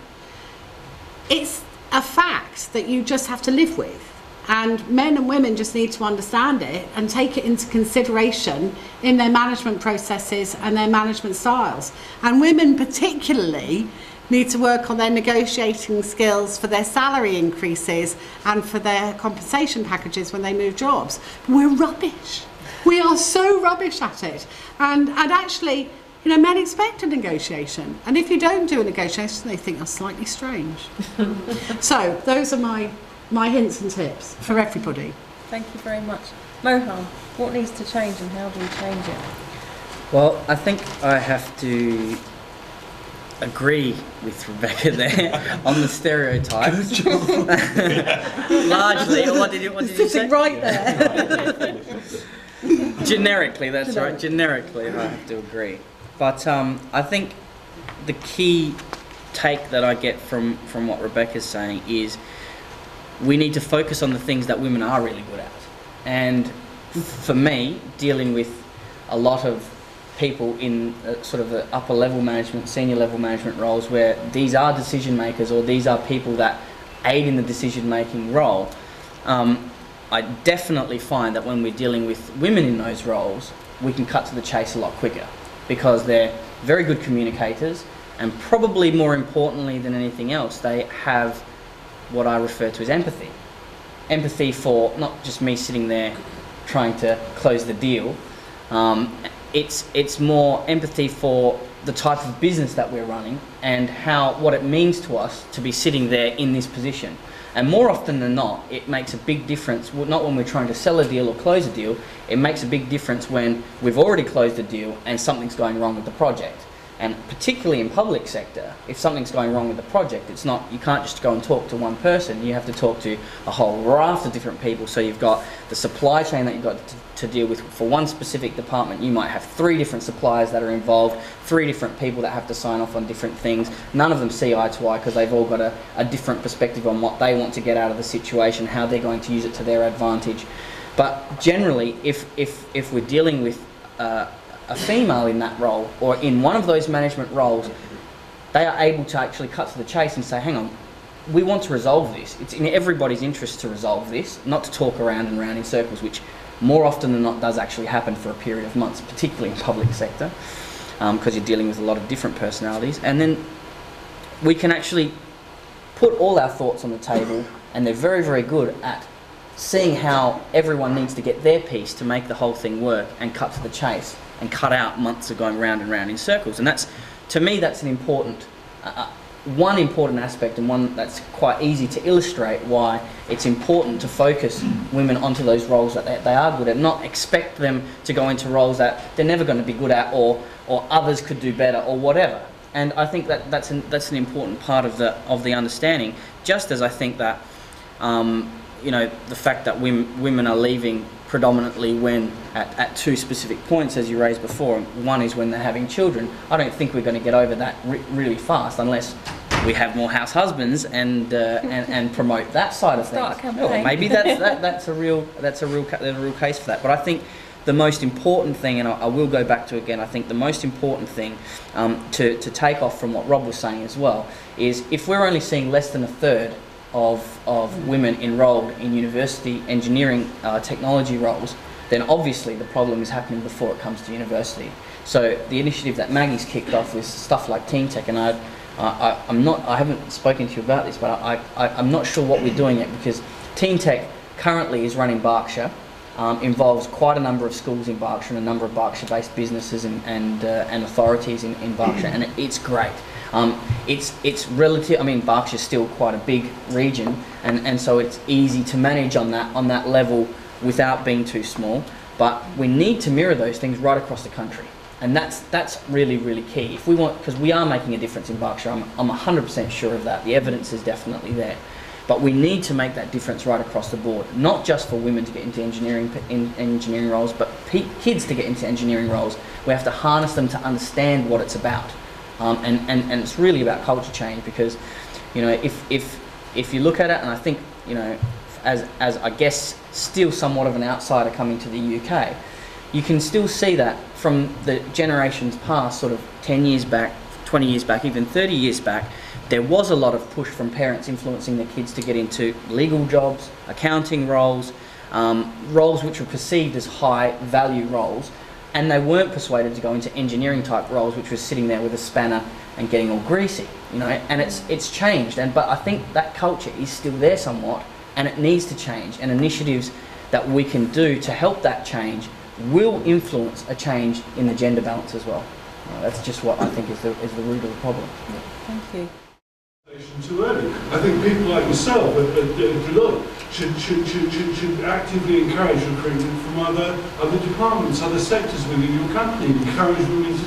It's a fact that you just have to live with, and men and women just need to understand it and take it into consideration in their management processes and their management styles. And women particularly need to work on their negotiating skills for their salary increases and for their compensation packages when they move jobs. We're rubbish. We are so rubbish at it. And actually, you know, men expect a negotiation. And if you don't do a negotiation, they think you're slightly strange. So those are my hints and tips for everybody. Thank you very much. Mohan, what needs to change and how do we change it? Well, I think I have to agree with Rebecca there on the stereotypes. Largely, what did you say? Right there. Generically, that's right. Generically, I have to agree. But I think the key take that I get from what Rebecca's saying is we need to focus on the things that women are really good at. And for me, dealing with a lot of people in sort of the upper level management, senior level management roles where these are decision makers or these are people that aid in the decision making role, I definitely find that when we're dealing with women in those roles, we can cut to the chase a lot quicker because they're very good communicators, and probably more importantly than anything else, they have what I refer to as empathy. Empathy for not just me sitting there trying to close the deal, it's more empathy for the type of business that we're running and what it means to us to be sitting there in this position. And more often than not, it makes a big difference, not when we're trying to sell a deal or close a deal, it makes a big difference when we've already closed a deal and something's going wrong with the project. And particularly in public sector, if something's going wrong with the project, it's not, you can't just go and talk to one person. You have to talk to a whole raft of different people. So you've got the supply chain that you've got to deal with. For one specific department, you might have 3 different suppliers that are involved, 3 different people that have to sign off on different things. None of them see eye to eye because they've all got a different perspective on what they want to get out of the situation, how they're going to use it to their advantage. But generally, if we're dealing with a female in that role, or in one of those management roles, they are able to actually cut to the chase and say, hang on, we want to resolve this. It's in everybody's interest to resolve this, not to talk around and round in circles, which more often than not does actually happen for a period of months, particularly in public sector, because you're dealing with a lot of different personalities. And then we can actually put all our thoughts on the table, and they're very, very good at seeing how everyone needs to get their piece to make the whole thing work and cut to the chase and cut out months of going round and round in circles. And that's, to me, that's an important, one important aspect, and one that's quite easy to illustrate why it's important to focus women onto those roles that they are good at, not expect them to go into roles that they're never going to be good at, or others could do better, or whatever. And I think that that's an important part of the understanding, just as I think that you know, the fact that women are leaving predominantly when at 2 specific points, as you raised before. One is when they're having children. I don't think we're going to get over that really fast unless we have more house husbands and promote that side of things. Start a campaign. Well, maybe that's a real case for that. But I think the most important thing, and I will go back to again, I think the most important thing to take off from what Rob was saying as well is, if we're only seeing less than a third of women enrolled in university engineering technology roles, then obviously the problem is happening before it comes to university. So the initiative that Maggie's kicked off with stuff like Team Tech, and I haven't spoken to you about this, but I'm not sure what we're doing yet, because Team Tech currently is running Berkshire, involves quite a number of schools in Berkshire and a number of Berkshire-based businesses and authorities in Berkshire, and it's great. It's relative. I mean, Berkshire's still quite a big region, and so it's easy to manage on that level without being too small. But we need to mirror those things right across the country, and that's really key. If we want, because we are making a difference in Berkshire, I'm 100% sure of that. The evidence is definitely there. But we need to make that difference right across the board, not just for women to get into engineering roles, but kids to get into engineering roles. We have to harness them to understand what it's about. And it's really about culture change, because, you know, if you look at it, and I think, you know, as I guess still somewhat of an outsider coming to the UK, you can still see that from the generations past, sort of 10 years back, 20 years back, even 30 years back, there was a lot of push from parents influencing their kids to get into legal jobs, accounting roles, roles which were perceived as high value roles, and they weren't persuaded to go into engineering type roles, which was sitting there with a spanner and getting all greasy, you know. And it's changed, but I think that culture is still there somewhat, and it needs to change. And initiatives that we can do to help that change will influence a change in the gender balance as well. That's just what I think is the root of the problem. Thank you. Too early. I think people like yourself at Deloitte should actively encourage recruitment from other departments, other sectors within your company. Encourage women to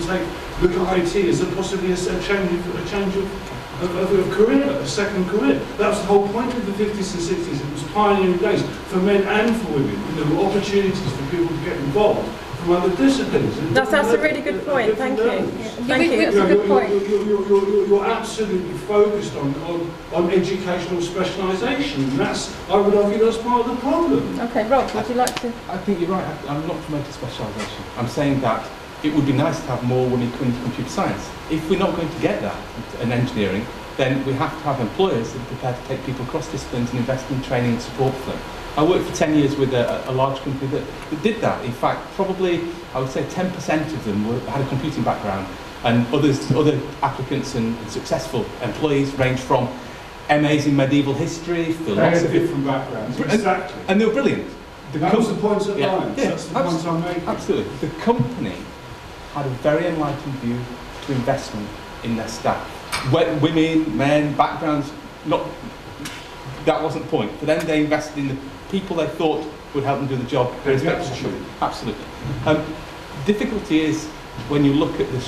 look at IT as possibly a change of career, a second career. That was the whole point of the 50s and 60s. It was pioneering days for men and for women. There were opportunities for people to get involved from other disciplines. That's a really good point. Thank you. Thank you. That's a good point. You're absolutely focused on educational specialisation, and I would argue that's part of the problem. Okay, Rob, would you like to? I think you're right. I'm not promoting specialisation. I'm saying that it would be nice to have more women come into computer science. If we're not going to get that in engineering, then we have to have employers that are prepared to take people across disciplines and invest in training and support for them. I worked for 10 years with a large company that did that. In fact, probably, I would say 10% of them had a computing background, and other applicants and successful employees ranged from MAs in medieval history, philosophy. Different backgrounds, exactly. And they were brilliant. That was the point at Lions. Yeah, That's the point I'm making. Absolutely. The company had a very enlightened view to investment in their staff. Women, men, backgrounds, that wasn't the point. For them, they invested in the people they thought would help them do the job. Absolutely. Absolutely. Difficulty is when you look at the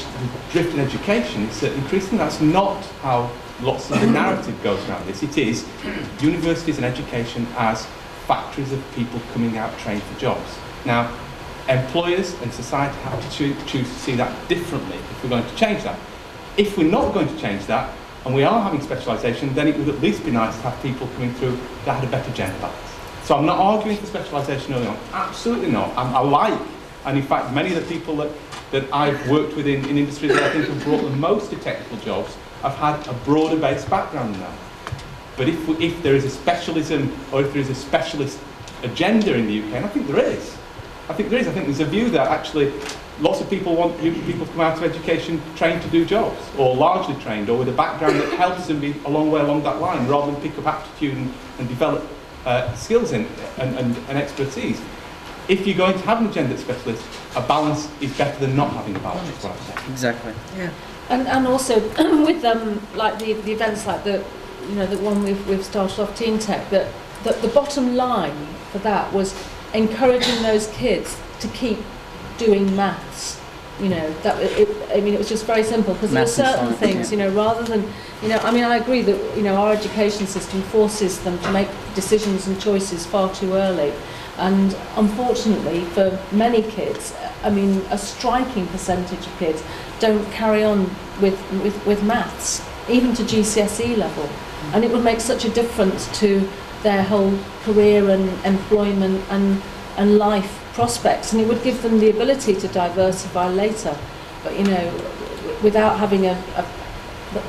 drift in education, it's that increasingly that's not how lots of the narrative goes around this. It is universities and education as factories of people coming out trained for jobs. Now, employers and society have to choose to see that differently if we're going to change that. If we're not going to change that, and we are having specialisation, then it would at least be nice to have people coming through that had a better gender balance. So I'm not arguing for specialisation early on, absolutely not. I like, and in fact many of the people that I've worked with in industries that I think have brought the most to technical jobs have had a broader based background than that. But if there is a specialism, or if there is a specialist agenda in the UK, and I think there is, I think there's a view that actually lots of people want people to come out of education trained to do jobs, or largely trained, or with a background that helps them be a long way along that line, rather than pick up aptitude and develop skills and expertise. If you're going to have an agenda specialist, a balance is better than not having a balance, is what I'm saying. Exactly. Yeah. And also with like the events like the one we've started off, Teen Tech, that the bottom line for that was encouraging those kids to keep doing maths. It was just very simple, because there are certain things, rather than, I agree that, our education system forces them to make decisions and choices far too early. And unfortunately, for many kids, a striking percentage of kids don't carry on with maths, even to GCSE level. And it would make such a difference to their whole career and employment and life prospects, and it would give them the ability to diversify later. But without having a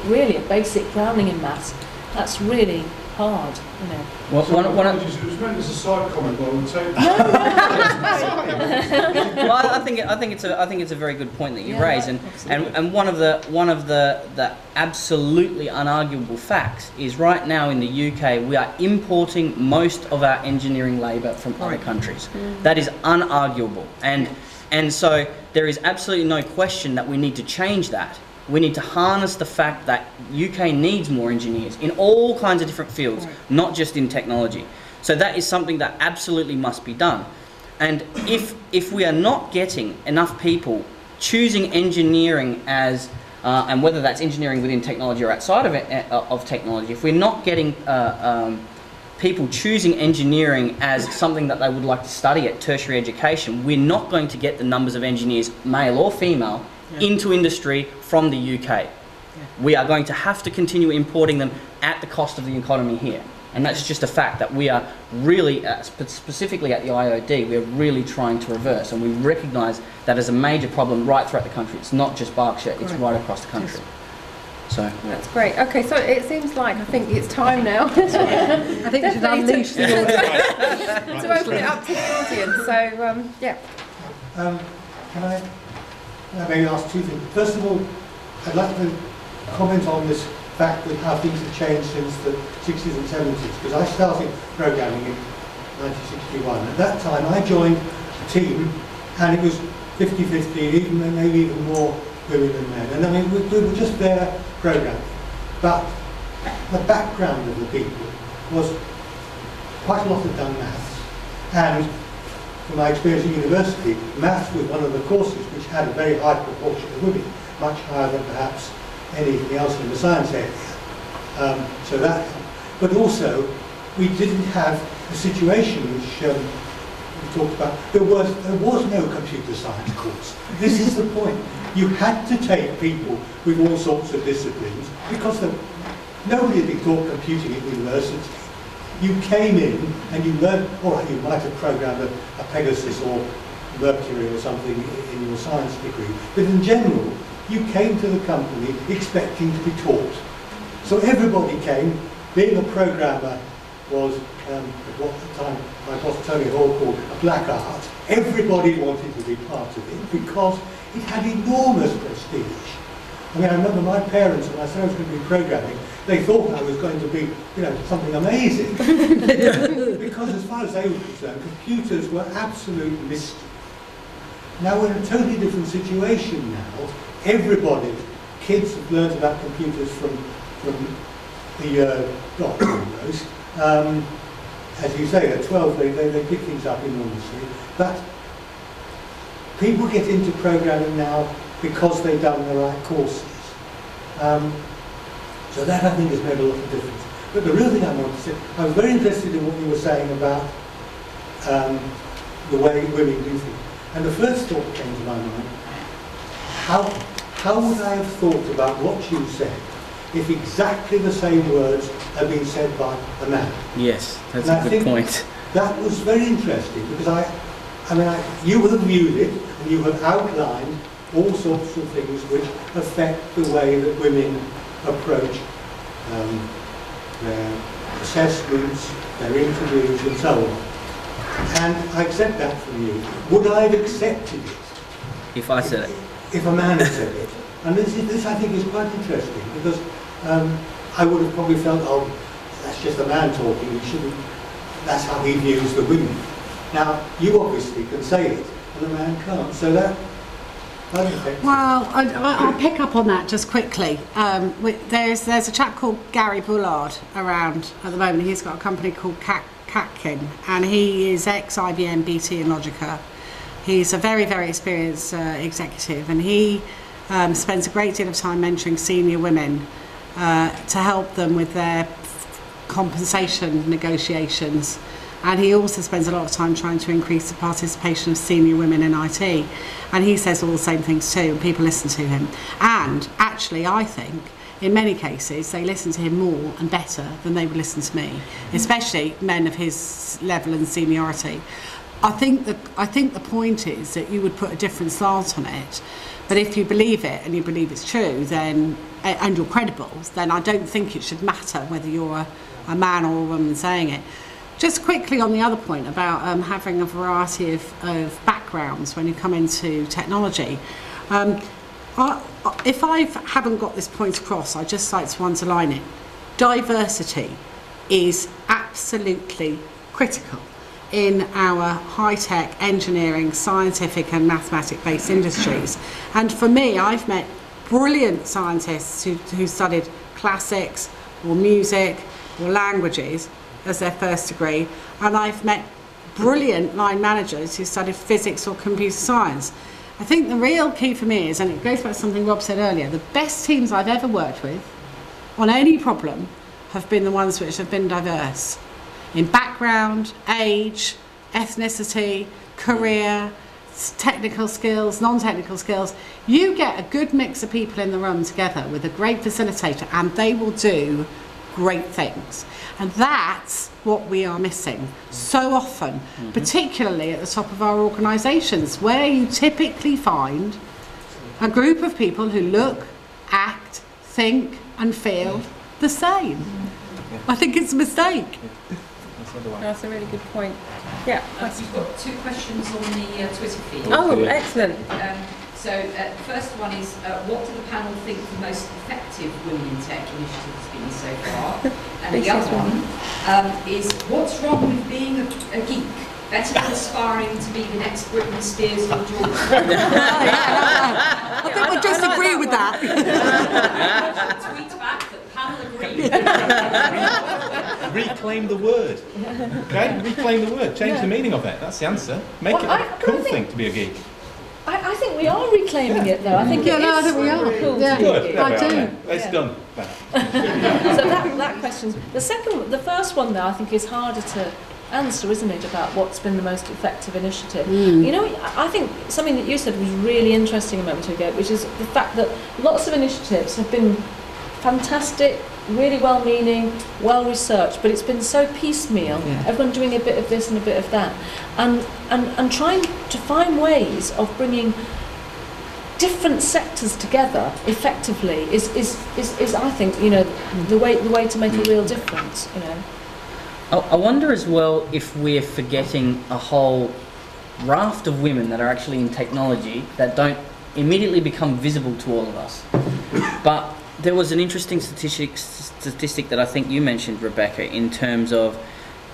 really a basic grounding in maths, that's really hard. It was meant as a side comment, but I would take Well, I think it's a very good point that you raise, and one of the absolutely unarguable facts is right now in the UK we are importing most of our engineering labour from other countries. That is unarguable, and so there is absolutely no question that we need to change that. We need to harness the fact that UK needs more engineers in all kinds of different fields, not just in technology. So that is something that absolutely must be done. And if we are not getting enough people choosing engineering as, and whether that's engineering within technology or outside of technology, if we're not getting people choosing engineering as something that they would like to study at tertiary education, we're not going to get the numbers of engineers, male or female, into industry from the UK. We are going to have to continue importing them at the cost of the economy here. And that's just a fact that we are really, specifically at the IOD, we are really trying to reverse. And we recognise that as a major problem right throughout the country. It's not just Berkshire, it's right across the country. So that's great. Okay, so it seems like I think it's time now. I think we should unleash the audience. to open it up to the audience. So, yeah. Can I maybe ask two things? First of all, I'd like to comment on this fact that how things have changed since the 60s and 70s, because I started programming in 1961. At that time, I joined a team, and it was 50-50, maybe even more women than men. And we were just there programming. But the background of the people was quite a lot of done maths. And from my experience at university, maths was one of the courses which had a very high proportion of women, much higher than perhaps anything else in the science area. So that, but also we didn't have a situation which we talked about. There was no computer science course. This is the point. You had to take people with all sorts of disciplines because nobody had been taught computing at university. You came in and you learned, all right, you might have programmed a Pegasus or Mercury or something in your science degree, but in general, you came to the company expecting to be taught. So everybody came. Being a programmer was, at what time my boss Tony Hall called a black art. Everybody wanted to be part of it because it had enormous prestige. I remember my parents, when I said I was going to be programming, they thought I was going to be, something amazing. Because as far as they were concerned, computers were absolute mystery. Now we're in a totally different situation now. Everybody, kids have learned about computers from the dot almost. As you say, at 12 they pick things up enormously. But people get into programming now because they've done the right courses. So that I think has made a lot of difference. But the real thing I want to say, I was very interested in what you were saying about the way women do things. And the first thought came to my mind, how would I have thought about what you said if exactly the same words had been said by a man? Yes, that's And a good point. That was very interesting because you have viewed it and you have outlined all sorts of things which affect the way that women approach their assessments, their interviews and so on. And I accept that from you. Would I have accepted it If I said it. if a man had said it? And this I think is quite interesting because I would have probably felt, oh, that's just a man talking, he shouldn't, that's how he views the women. Now, you obviously can say it, and a man can't, so that affects. Well, I'll pick up on that just quickly. There's a chap called Gary Bullard around at the moment. He's got a company called Catkin, and he is ex-IBM, BT and Logica. He's a very, very experienced executive, and he spends a great deal of time mentoring senior women to help them with their compensation negotiations. And he also spends a lot of time trying to increase the participation of senior women in IT. And he says all the same things too, and people listen to him. And actually, I think, in many cases, they listen to him more and better than they would listen to me, especially men of his level and seniority. I think the point is that you would put a different slant on it, but if you believe it and you believe it's true, then and you're credible, then I don't think it should matter whether you're a man or a woman saying it. Just quickly on the other point about having a variety of backgrounds when you come into technology. If I haven't got this point across, I'd just like to underline it. Diversity is absolutely critical in our high-tech, engineering, scientific and mathematic-based industries. And for me, I've met brilliant scientists who studied classics or music or languages as their first degree, and I've met brilliant line managers who studied physics or computer science. I think the real key for me is, and it goes back to something Rob said earlier, the best teams I've ever worked with on any problem have been the ones which have been diverse in background, age, ethnicity, career, technical skills, non-technical skills. You get a good mix of people in the room together with a great facilitator and they will do great things. And that's what we are missing so often, particularly at the top of our organisations, where you typically find a group of people who look, act, think and feel the same. I think it's a mistake. That's a really good point. Yeah. We've got two questions on the Twitter feed. Oh, excellent. So the first one is, what do the panel think the most effective Women in Tech initiative has been so far? And the other one is, what's wrong with being a geek? Better than aspiring to be the next Britney Spears or George. I think we'll disagree with that. Tweet back that panel agrees. Reclaim the word. Okay? Reclaim the word. Change the meaning of it. That's the answer. Make it a cool thing to be a geek. I think we are reclaiming it though. I think it is I think we are. cool Yeah. to be a Good. geek. I do. It's done. So that question, the first one though, I think is harder to answer, isn't it, about what's been the most effective initiative. You know, I think something that you said was really interesting a moment ago, which is the fact that lots of initiatives have been fantastic, really well-meaning, well-researched, but it's been so piecemeal, everyone doing a bit of this and a bit of that, and trying to find ways of bringing different sectors together effectively is I think, you know, the way to make a real difference, you know. I wonder as well if we're forgetting a whole raft of women that are actually in technology that don't immediately become visible to all of us. But there was an interesting statistic that I think you mentioned, Rebecca, in terms of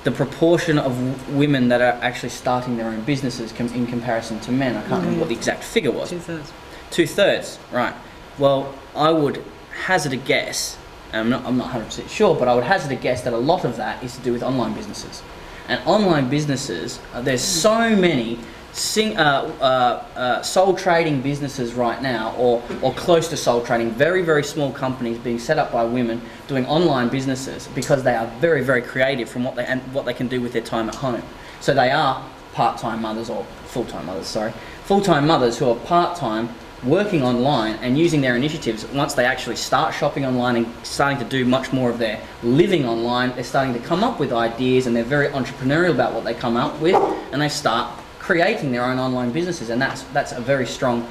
the proportion of women that are actually starting their own businesses in comparison to men. I can't remember what the exact figure was. 2/3. 2/3, right. Well, I would hazard a guess, and I'm not 100% sure, but I would hazard a guess that a lot of that is to do with online businesses. And online businesses, there's so many sole trading businesses right now, or close to sole trading, very, very small companies being set up by women doing online businesses because they are very, very creative from what they can do with their time at home. So they are part-time mothers, or full-time mothers, sorry. Full-time mothers who are part-time, working online and using their initiatives. Once they actually start shopping online and starting to do much more of their living online, they're starting to come up with ideas, and they're very entrepreneurial about what they come up with, and they start creating their own online businesses, and that's a very strong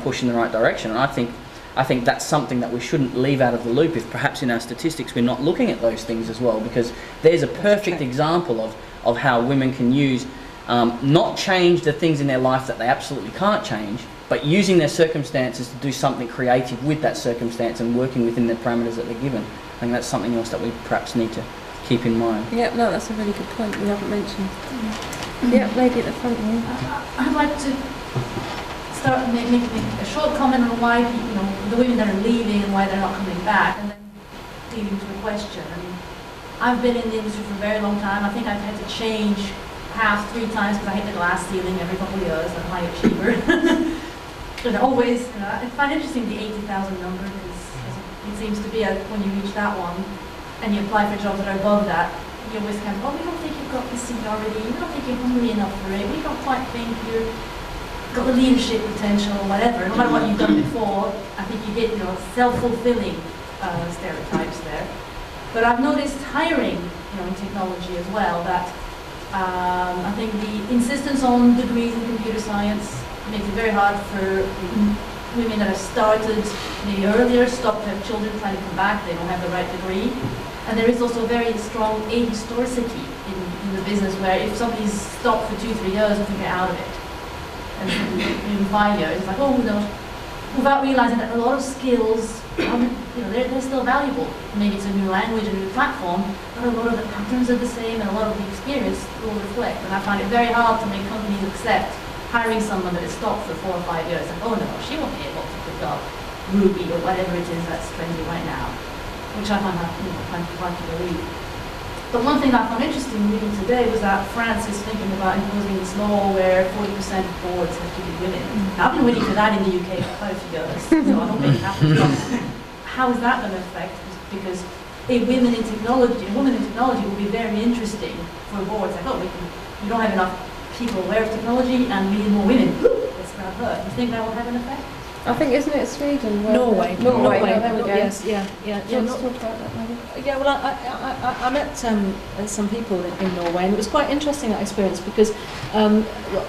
push in the right direction. And I think that's something that we shouldn't leave out of the loop if perhaps in our statistics we're not looking at those things as well, because there's a perfect example of how women can use, not change the things in their life that they absolutely can't change, but using their circumstances to do something creative with that circumstance and working within the parameters that they're given. I think that's something else that we perhaps need to keep in mind. Yeah, no, that's a really good point we haven't mentioned. Yeah, lady at the front here. I'd like to start making a short comment on why the women that are leaving and why they're not coming back, and then leading to a question. I mean, I've been in the industry for a very long time. I think I've had to change house 3 times because I hit the glass ceiling every couple of years. I'm a high achiever. And always, I find interesting the 80,000 number, because it seems to be when you reach that one and you apply for jobs that are above that, you always kind of, oh, we don't think you've got the seniority, we don't think you're hungry enough for it, we don't quite think you've got the leadership potential or whatever. No matter what you've done before, I think you get self-fulfilling stereotypes there. But I've noticed hiring in technology as well, that I think the insistence on degrees in computer science makes it very hard for women that have started maybe earlier, stop to have children, trying to come back, they don't have the right degree. And there is also a very strong ahistoricity in the business, where if somebody's stopped for 2-3 years, I think they're out of it. And in 5 years, it's like, oh no, without realizing that a lot of skills, they're still valuable. Maybe it's a new language, a new platform, but a lot of the patterns are the same, and a lot of the experience will reflect. And I find it very hard to make companies accept hiring someone that has stopped for 4 or 5 years. Like, oh no, she won't be able to pick up Ruby or whatever it is that's trendy right now, which I find hard to believe. But one thing I found interesting reading today was that France is thinking about imposing this law where 40% of boards have to be women. Now, I've been waiting for that in the UK for quite a few years, so I don't think it happens. How is that going to affect? Because a woman in technology will be very interesting for boards. Like, oh, we don't have enough people aware of technology, and we need more women. Let's grab her. Do you think that will have an effect? I think, isn't it Sweden? Norway. There we go. Yes, yeah. Let's talk about that maybe. Yeah, well, I met some people in Norway, and it was quite interesting, that experience, because there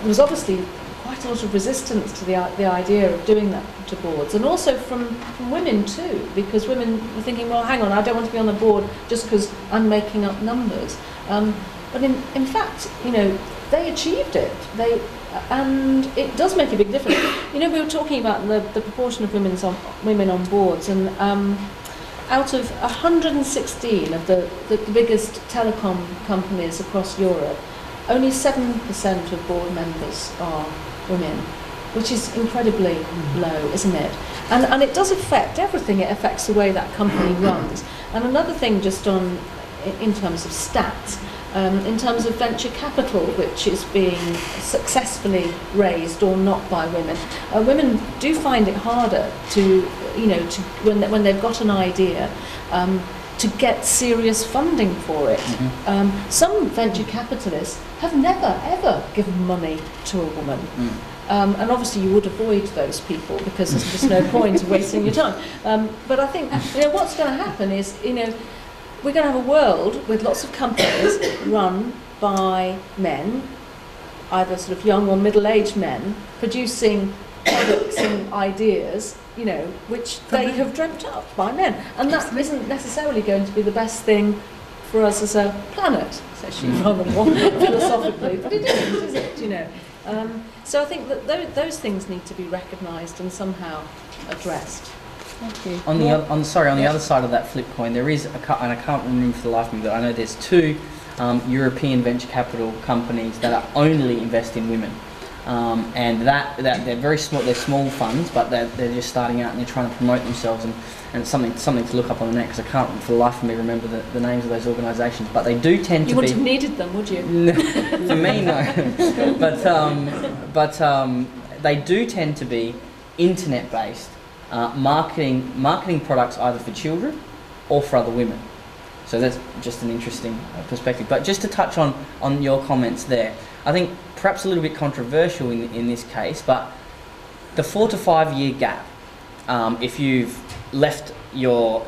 was obviously quite a lot of resistance to the idea of doing that to boards, and also from women too, because women were thinking, well, hang on, I don't want to be on the board just because I'm making up numbers. But in fact, they achieved it. And it does make a big difference. We were talking about the proportion of women on boards, and out of 116 of the biggest telecom companies across Europe, only 7% of board members are women, which is incredibly low, isn't it? And it does affect everything. It affects the way that company runs. And another thing, just in terms of stats, in terms of venture capital, which is being successfully raised or not by women, women do find it harder to when they've got an idea, to get serious funding for it. Mm-hmm. Some venture capitalists have never ever given money to a woman. And obviously you would avoid those people, because there's just no point wasting your time. But I think what's going to happen is we're going to have a world with lots of companies run by men, either sort of young or middle-aged men, producing products and ideas, which they have dreamt up by men. And that isn't necessarily going to be the best thing for us as a planet, says she rather more philosophically, but it isn't, is it? So I think that those things need to be recognised and somehow addressed. Thank you. On the other side of that flip coin, there is and I can't remember for the life of me, but I know there's 2 European venture capital companies that are only invest in women. and that they're very small. They're small funds, but they're just starting out and they're trying to promote themselves, and it's something to look up on the net, because I can't for the life of me remember the names of those organisations. But they do tend You to be. wouldn't have needed them, would you? For me, no. but they do tend to be internet-based, marketing products either for children or for other women. So that's just an interesting perspective. But just to touch on your comments there, I think perhaps a little bit controversial in this case, but the 4 to 5 year gap, if you've left your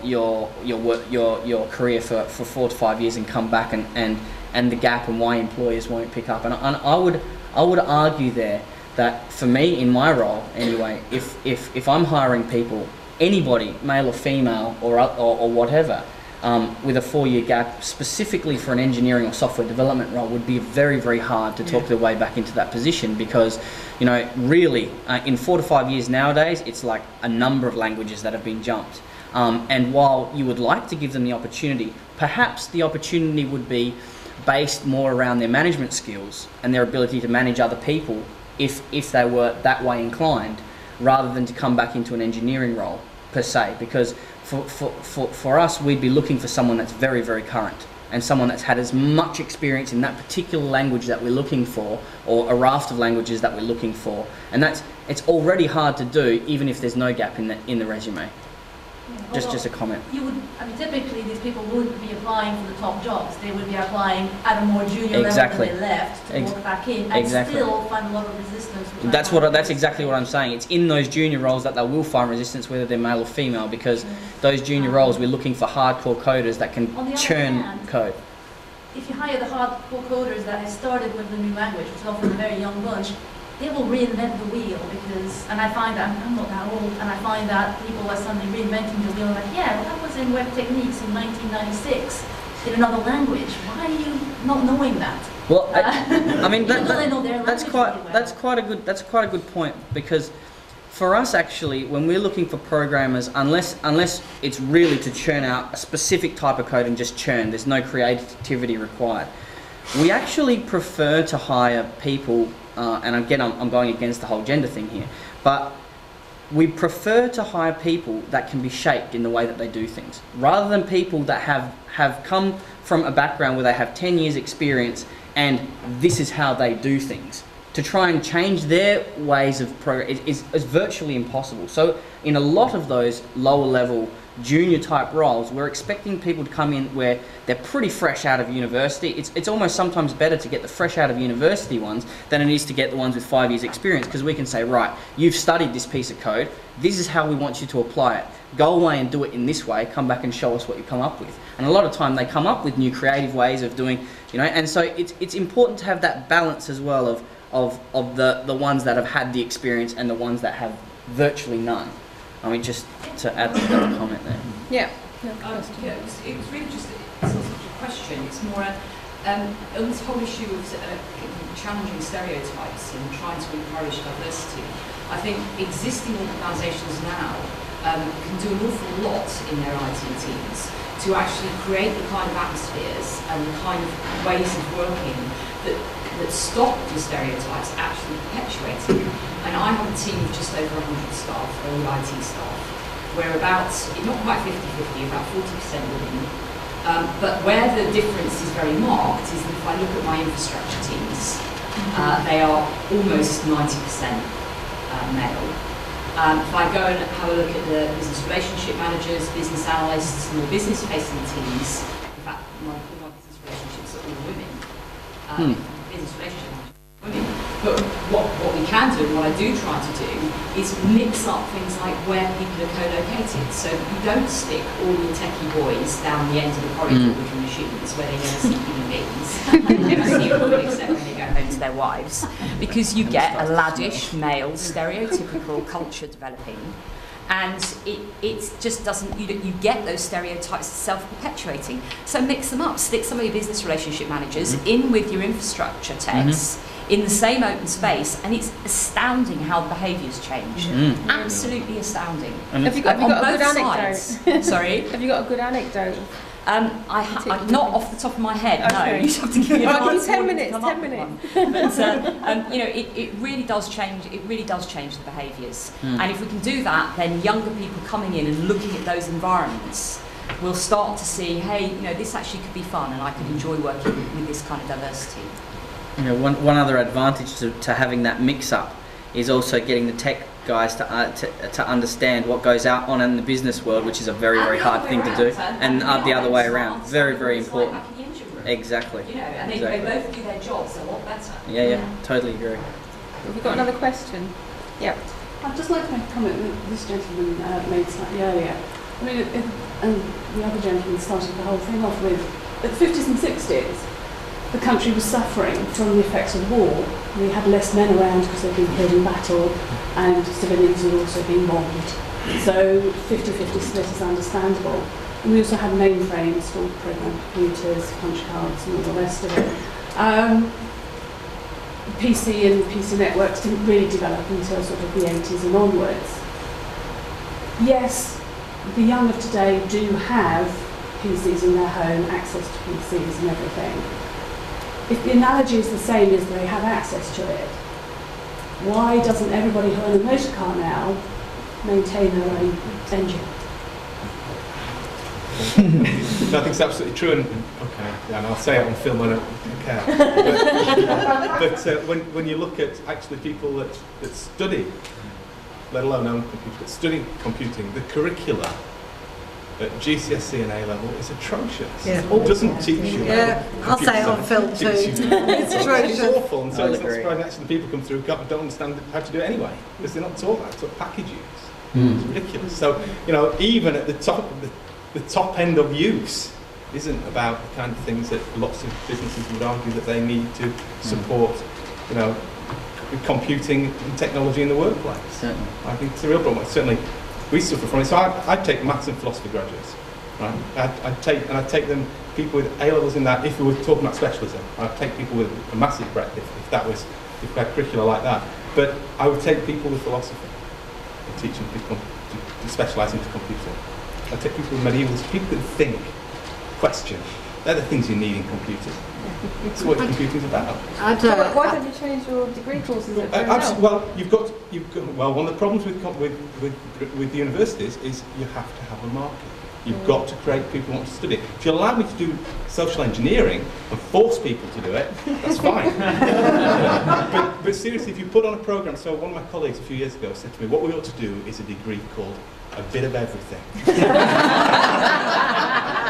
career for 4 to 5 years and come back, and the gap and why employers won't pick up, and I would argue there that for me in my role anyway, if I'm hiring people, anybody, male or female or whatever, with a 4 year gap, specifically for an engineering or software development role, would be very, very hard to talk their way back into that position, because, you know, really, in 4 to 5 years nowadays, it's like a number of languages that have been jumped. And while you would like to give them the opportunity, perhaps the opportunity would be based more around their management skills and their ability to manage other people if they were that way inclined, rather than to come back into an engineering role per se, because for us, we'd be looking for someone that's very, very current, and someone that's had as much experience in that particular language that we're looking for, or a raft of languages that we're looking for, and it's already hard to do even if there's no gap in the resume. Yeah, Just a comment. Typically these people wouldn't be applying for the top jobs. They would be applying at a more junior Exactly. level than they left to walk back in, and still find a lot of resistance. That's exactly what I'm saying. It's in those junior roles that they will find resistance, whether they're male or female, because those junior roles, we're looking for hardcore coders that can churn code. If you hire the hardcore coders that have started with the new language, which is often a very young bunch, they will reinvent the wheel, because, and I find that, I'm not that old, and I find that people are suddenly reinventing the wheel, like, yeah, well, that was in Web Techniques in 1996 in another language. Why are you not knowing that? Well, I mean, that's quite a good point, because for us actually, when we're looking for programmers, unless it's really to churn out a specific type of code and just churn, there's no creativity required. We actually prefer to hire people, and again, I'm going against the whole gender thing here, but we prefer to hire people that can be shaped in the way that they do things, rather than people that have come from a background where they have 10 years experience and this is how they do things. To try and change their ways of progress is virtually impossible. So in a lot of those lower level junior type roles, we're expecting people to come in where they're pretty fresh out of university. It's almost sometimes better to get the fresh out of university ones than it is to get the ones with 5 years experience, because we can say, right, you've studied this piece of code, this is how we want you to apply it. Go away and do it in this way, come back and show us what you come up with. And a lot of time they come up with new creative ways of doing, you know, and so it's important to have that balance as well of the ones that have had the experience and the ones that have virtually none. I mean, just to add to that comment there. Yeah. It was really just it's not such a question. It's more on this whole issue of challenging stereotypes and trying to encourage diversity. I think existing organisations now can do an awful lot in their IT teams to actually create the kind of atmospheres and the kind of ways of working that stop the stereotypes actually perpetuating. And I have a team of just over 100 staff, all IT staff. We're about, not quite 50-50, about 40% women. But where the difference is very marked is that if I look at my infrastructure teams, they are almost 90% male. If I go and have a look at the business relationship managers, business analysts, and the business-facing teams, in fact, all my business relationships are all women. Business relationship managers are women. But what we can do, and what I do try to do, is mix up things like where people are co-located, so that you don't stick all your techie boys down the end of the corridor with your machines where they never see human beings, they never see a woman except when they go home to their wives, because you get a laddish, male, stereotypical culture developing, and it just doesn't, you get those stereotypes self-perpetuating. So mix them up, stick some of your business relationship managers in with your infrastructure techs, in the same open space, and it's astounding how the behaviours change. Absolutely astounding. Have you got a good anecdote? Sorry? Have you got a good anecdote Not off the top of my head, no. Okay. You have to give me I'll give you 10 to minutes, come 10 up with minutes. one. But it really does change. It really does change the behaviours. And if we can do that, then younger people coming in and looking at those environments will start to see, hey, this actually could be fun, and I could enjoy working with this kind of diversity. One other advantage to having that mix-up is also getting the tech guys to understand what goes out on in the business world, which is a very, very hard thing to do, and the other way around. Very, very important. Exactly. And they both do their jobs a lot better. Yeah, totally agree. Have we got another question? Yep. I'd just like to make a comment that this gentleman made slightly earlier. I mean, and the other gentleman started the whole thing off with, at the 50s and 60s, the country was suffering from the effects of war. We had less men around because they'd been killed in battle, and civilians had also been bombed. So 50-50 split is understandable. And we also had mainframes for program computers, punch cards and all the rest of it. PC and PC networks didn't really develop until sort of the 80s and onwards. Yes, the young of today do have PCs in their home, access to PCs and everything. If the analogy is the same as they have access to it, why doesn't everybody who owns a motor car now maintain their own engine? I think it's absolutely true, and I'll say it on film, I don't care. But when you look at actually people that study, let alone own computers, but study computing, the curricula at GCSE and A-level is atrocious. Yeah. It doesn't teach you. Yeah, I'll say it on film too. It's atrocious. It's awful, and so it's not surprising actually the people come through don't understand how to do it anyway, because they're not taught that, taught package use. It's ridiculous. So, even at the top end of use isn't about the kind of things that lots of businesses would argue that they need to support, computing and technology in the workplace. Certainly. I think it's a real problem. Certainly, we suffer from it. So I'd take maths and philosophy graduates, right? I'd take them, people with A-levels in that, if we were talking about specialism. I'd take people with a massive breadth if we had curricula like that. But I would take people with philosophy and teach them to specialise into computing. I'd take people with medievals, people that think, question. They're the things you need in computing. That's what computing's about. Why don't you change your degree courses at Brunel? Well, you've got. Well, one of the problems with the universities is you have to have a market. You've got to create people who want to study. If you allow me to do social engineering and force people to do it, that's fine. but seriously, if you put on a program, so one of my colleagues a few years ago said to me, what we ought to do is a degree called a bit of everything.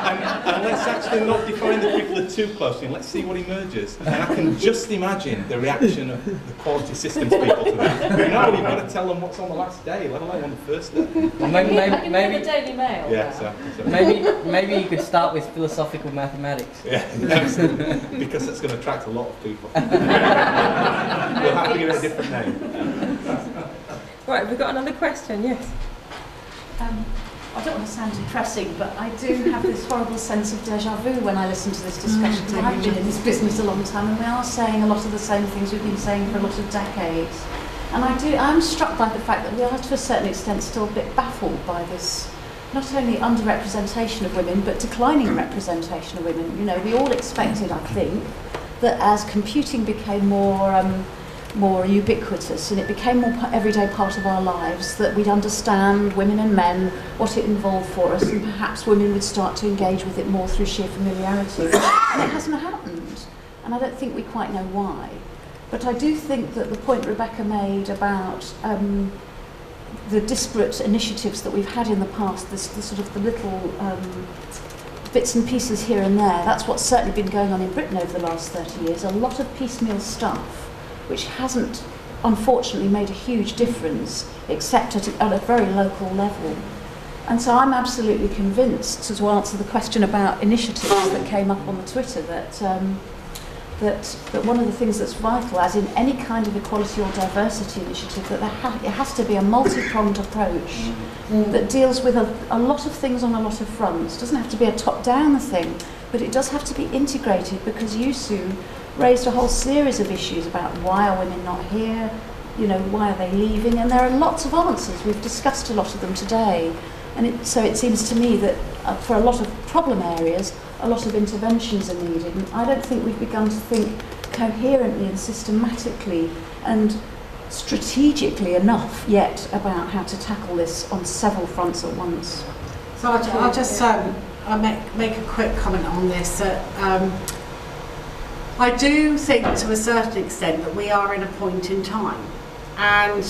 And let's actually not define the curricula too closely, and let's see what emerges. And I can just imagine the reaction of the quality systems people to that. You've got to tell them what's on the last day, let alone on the first day. Well, maybe the Daily Mail. Yeah, so. Maybe you could start with philosophical mathematics. Yeah, because that's going to attract a lot of people. We'll have to give it a different name. Right, we've got another question, yes. I don't want to sound depressing, but I do have this horrible sense of déjà vu when I listen to this discussion. I've been in this business a long time, and we are saying a lot of the same things we've been saying for a lot of decades. And I'm struck by the fact that we are, to a certain extent, still a bit baffled by this, not only underrepresentation of women, but declining representation of women. We all expected, I think, that as computing became more ubiquitous and it became more everyday part of our lives, that we'd understand, women and men, what it involved for us, and perhaps women would start to engage with it more through sheer familiarity. And it hasn't happened, and I don't think we quite know why. But I do think that the point Rebecca made about the disparate initiatives that we've had in the past, the little bits and pieces here and there, that's what's certainly been going on in Britain over the last 30 years, a lot of piecemeal stuff, which hasn't, unfortunately, made a huge difference, except at a very local level. And so I'm absolutely convinced, to answer the question about initiatives that came up on the Twitter, that one of the things that's vital, as in any kind of equality or diversity initiative, that it has to be a multi-pronged approach that deals with a lot of things on a lot of fronts. It doesn't have to be a top-down thing, but it does have to be integrated, because Yusu raised a whole series of issues about why are women not here, why are they leaving, and there are lots of answers. We've discussed a lot of them today. And so it seems to me that for a lot of problem areas, a lot of interventions are needed. And I don't think we've begun to think coherently and systematically and strategically enough yet about how to tackle this on several fronts at once. So I'll just I'll make a quick comment on this. I do think to a certain extent that we are in a point in time. And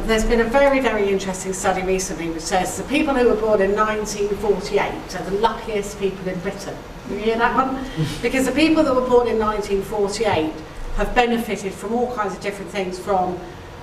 there's been a very, very interesting study recently which says the people who were born in 1948 are the luckiest people in Britain. You hear that one? Because the people that were born in 1948 have benefited from all kinds of different things, from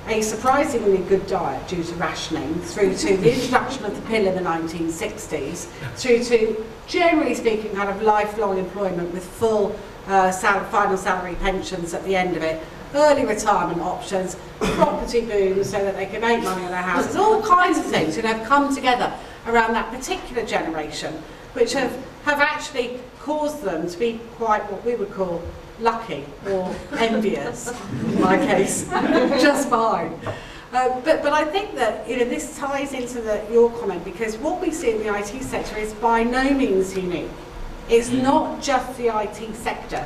a surprisingly good diet due to rationing, through to the introduction of the pill in the 1960s, through to, generally speaking, kind of lifelong employment with full final salary pensions at the end of it, early retirement options, property booms so that they can make money on their houses, all kinds of things that have come together around that particular generation, which have actually caused them to be quite what we would call lucky or envious, in my case, just fine. But I think that this ties into your comment, because what we see in the IT sector is by no means unique. It's not just the IT sector.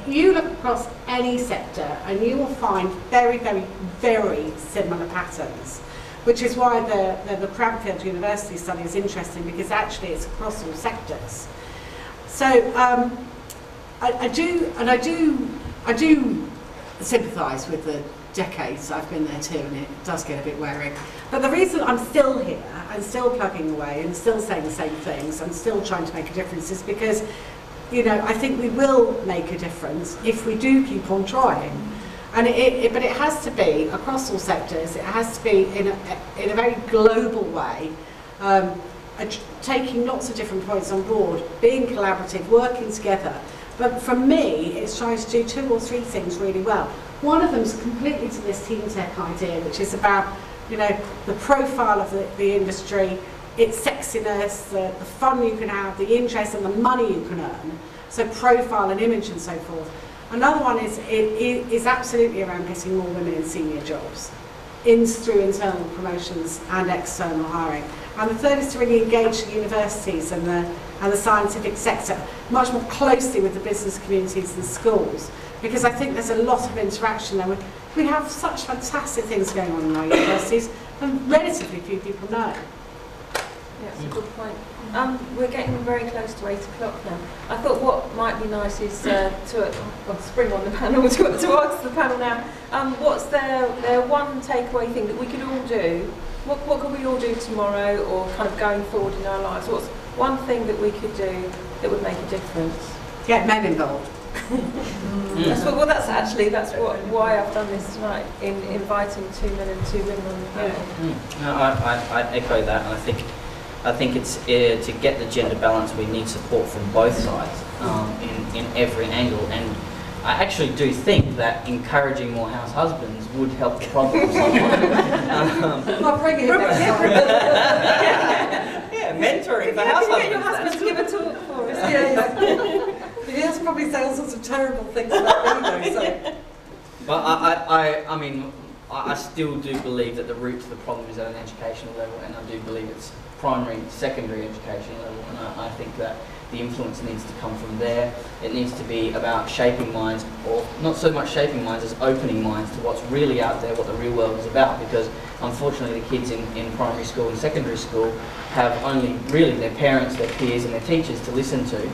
You look across any sector and you will find very, very, very similar patterns, which is why the Cranfield University study is interesting, because actually it's across all sectors. So I do sympathise with the decades I've been there too, and it does get a bit wearing. But the reason I'm still here and still plugging away and still saying the same things and still trying to make a difference is because, I think we will make a difference if we do keep on trying. And but it has to be across all sectors. It has to be in a very global way, taking lots of different points on board, being collaborative, working together. But for me, it's trying to do 2 or 3 things really well. One of them is completely to this team tech idea, which is about, the profile of the industry, its sexiness, the fun you can have, the interest and the money you can earn. So profile and image and so forth. Another one is absolutely around getting more women in senior jobs, through internal promotions and external hiring. And the third is to really engage the universities and the scientific sector much more closely with the business communities and schools, because I think there's a lot of interaction there. We have such fantastic things going on in our universities, and relatively few people know. Yeah, that's a good point. We're getting very close to 8 o'clock now. I thought what might be nice is to spring on the panel, to ask the panel now, what's their one takeaway thing that we could all do? What could we all do tomorrow, or kind of going forward in our lives? What's one thing that we could do that would make a difference? Get men involved. That's why I've done this tonight, in inviting 2 men and 2 women on the panel. No, I echo that, and I think it's to get the gender balance, we need support from both sides in every angle. And I actually do think that encouraging more house husbands would help the problem somewhat. I'll bring it mentoring for house husbands. Get your husband to give a talk for us. Yeah. He has probably said all sorts of terrible things about me, though. So. But I still do believe that the root to the problem is at an educational level, and I do believe it's primary, secondary education level, and I think that the influence needs to come from there. It needs to be about shaping minds, or not so much shaping minds as opening minds to what's really out there, what the real world is about, because unfortunately the kids in primary school and secondary school have only really their parents, their peers and their teachers to listen to,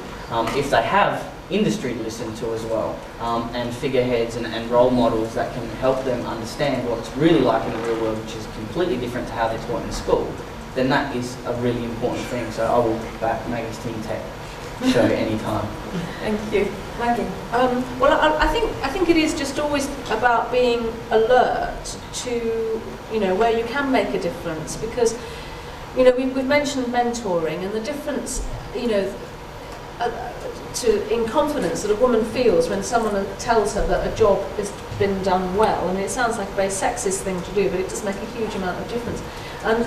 if they have industry to listen to as well, and figureheads and role models that can help them understand what it's really like in the real world, which is completely different to how they're taught in school, then that is a really important thing. So I will back Maggie's Team Tech show any time. Thank you. Maggie? Well, I think it is just always about being alert to, where you can make a difference, because, we've mentioned mentoring, and the difference, in confidence that a woman feels when someone tells her that a job has been done well. I mean, it sounds like a very sexist thing to do, but it does make a huge amount of difference. And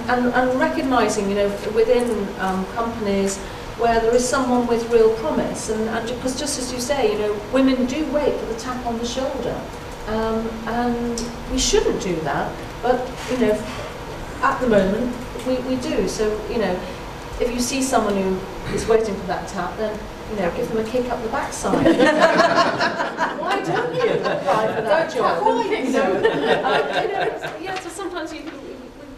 recognising, within companies where there is someone with real promise, and because just as you say, women do wait for the tap on the shoulder, and we shouldn't do that. But at the moment, we do. So, you know, if you see someone who is waiting for that tap, then, you know, give them a kick up the backside. Why don't you apply for that job? You know, yeah, so sometimes we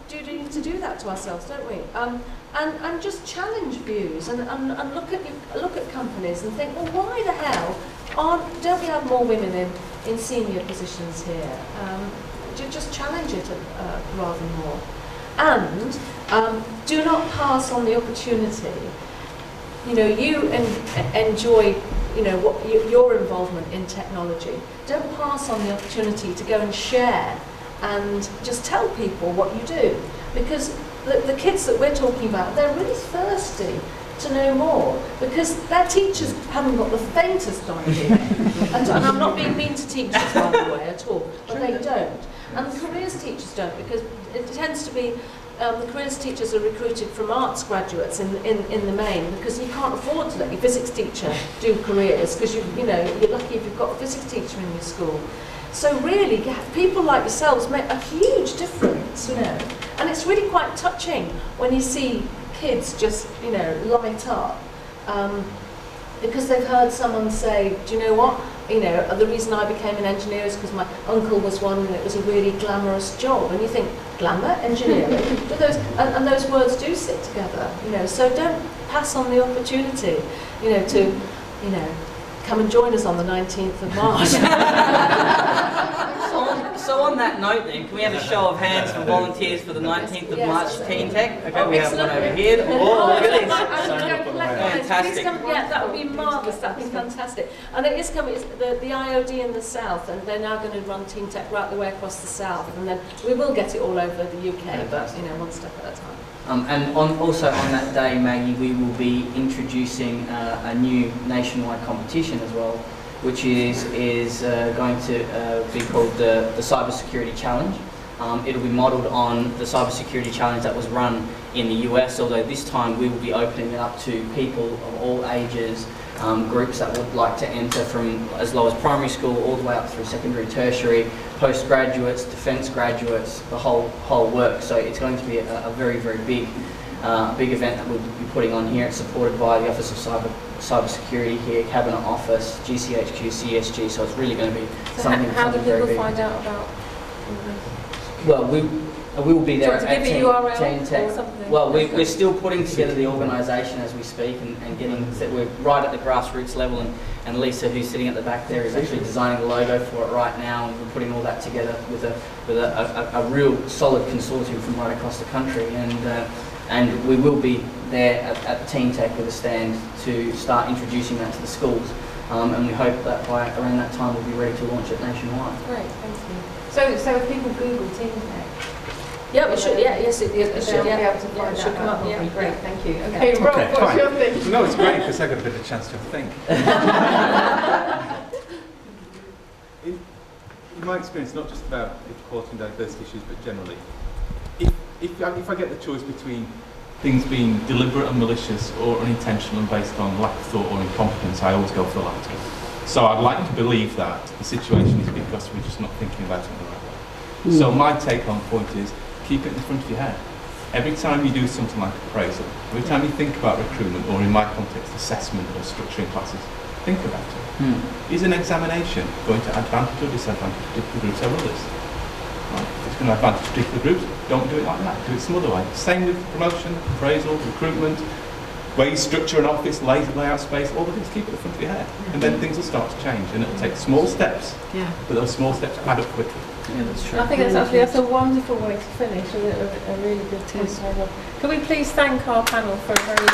do need to do that to ourselves, don't we? And just challenge views and look at companies and think, well, why the hell don't we have more women in senior positions here? Just challenge it rather more. And do not pass on the opportunity. You know, you enjoy, you know, your involvement in technology. Don't pass on the opportunity to go and share and just tell people what you do. Because the kids that we're talking about, they're really thirsty to know more because their teachers haven't got the faintest idea. And I'm not being mean to teachers, by the way, at all, but they don't. And the careers teachers don't, because it tends to be the careers teachers are recruited from arts graduates in the main, because you can't afford to let your physics teacher do careers, because you know, you're lucky if you've got a physics teacher in your school. So really, people like yourselves make a huge difference, you know. And it's really quite touching when you see kids just, you know, light up. Because they've heard someone say, do you know what? You know, the reason I became an engineer is because my uncle was one and it was a really glamorous job. And you think, glamour, engineering? And those words do sit together, you know. So don't pass on the opportunity, you know, to, you know, come and join us on the 19th of March. So on that note then, can we have a show of hands for volunteers for the 19th of March Teen Tech? Okay, we have one over here. Oh, look at this. Fantastic. Yeah, that would be marvellous, that would be fantastic. And it is coming, it's the IOD in the south, and they're now going to run Teen Tech right the way across the south, and then we will get it all over the UK, but, you know, one step at a time. And also on that day, Maggie, we will be introducing a new nationwide competition as well, which is going to be called the Cybersecurity Challenge. It'll be modelled on the Cybersecurity Challenge that was run in the US, although this time we will be opening it up to people of all ages, groups that would like to enter from as low as primary school all the way up through secondary, tertiary, postgraduates, defence graduates, the whole work. So it's going to be a very, very big event that we'll be putting on here. It's supported by the Office of Cybersecurity here, Cabinet Office, GCHQ, CSG, so it's really going to be something. How do very people big. find out about? Well, we will be there at Teen Tech. Or something? Well, we're still putting together the organisation as we speak, and getting we're right at the grassroots level, and Lisa, who's sitting at the back there, is actually designing the logo for it right now, and we're putting all that together with a real solid consortium from right across the country, and we will be there at Teen Tech with a stand to start introducing that to the schools, and we hope that by around that time we'll be ready to launch it nationwide. Great, thank you. So if people Google Teen Tech, Yeah, we should. Yeah, yes, it should. be Yeah, able to find it should come up. Yeah, Yeah, great, thank you. Okay, Okay, Rob, Okay, what's fine. your thing? No, it's great because I got a bit of a chance to think. In my experience, not just about equality and diversity issues, but generally, if I get the choice between things being deliberate and malicious or unintentional and based on lack of thought or incompetence, I always go for the latter. So I'd like to believe that the situation is because we're just not thinking about it in the right way. So my take-home point is, keep it in the front of your head. Every time you do something like appraisal, every time you think about recruitment, or in my context, assessment or structuring classes, think about it. Is an examination going to advantage or disadvantage particular groups over others? Right. If it's going to advantage particular groups, don't do it like that. Do it some other way. Same with promotion, appraisal, recruitment, where you structure an office, lay out space, all the things, keep it at the front of your head. And then things will start to change, and it'll take small steps, but those small steps add up quickly. Yeah, that's true. I think that's a wonderful way to finish, a really good tip. Can we please thank our panel for a very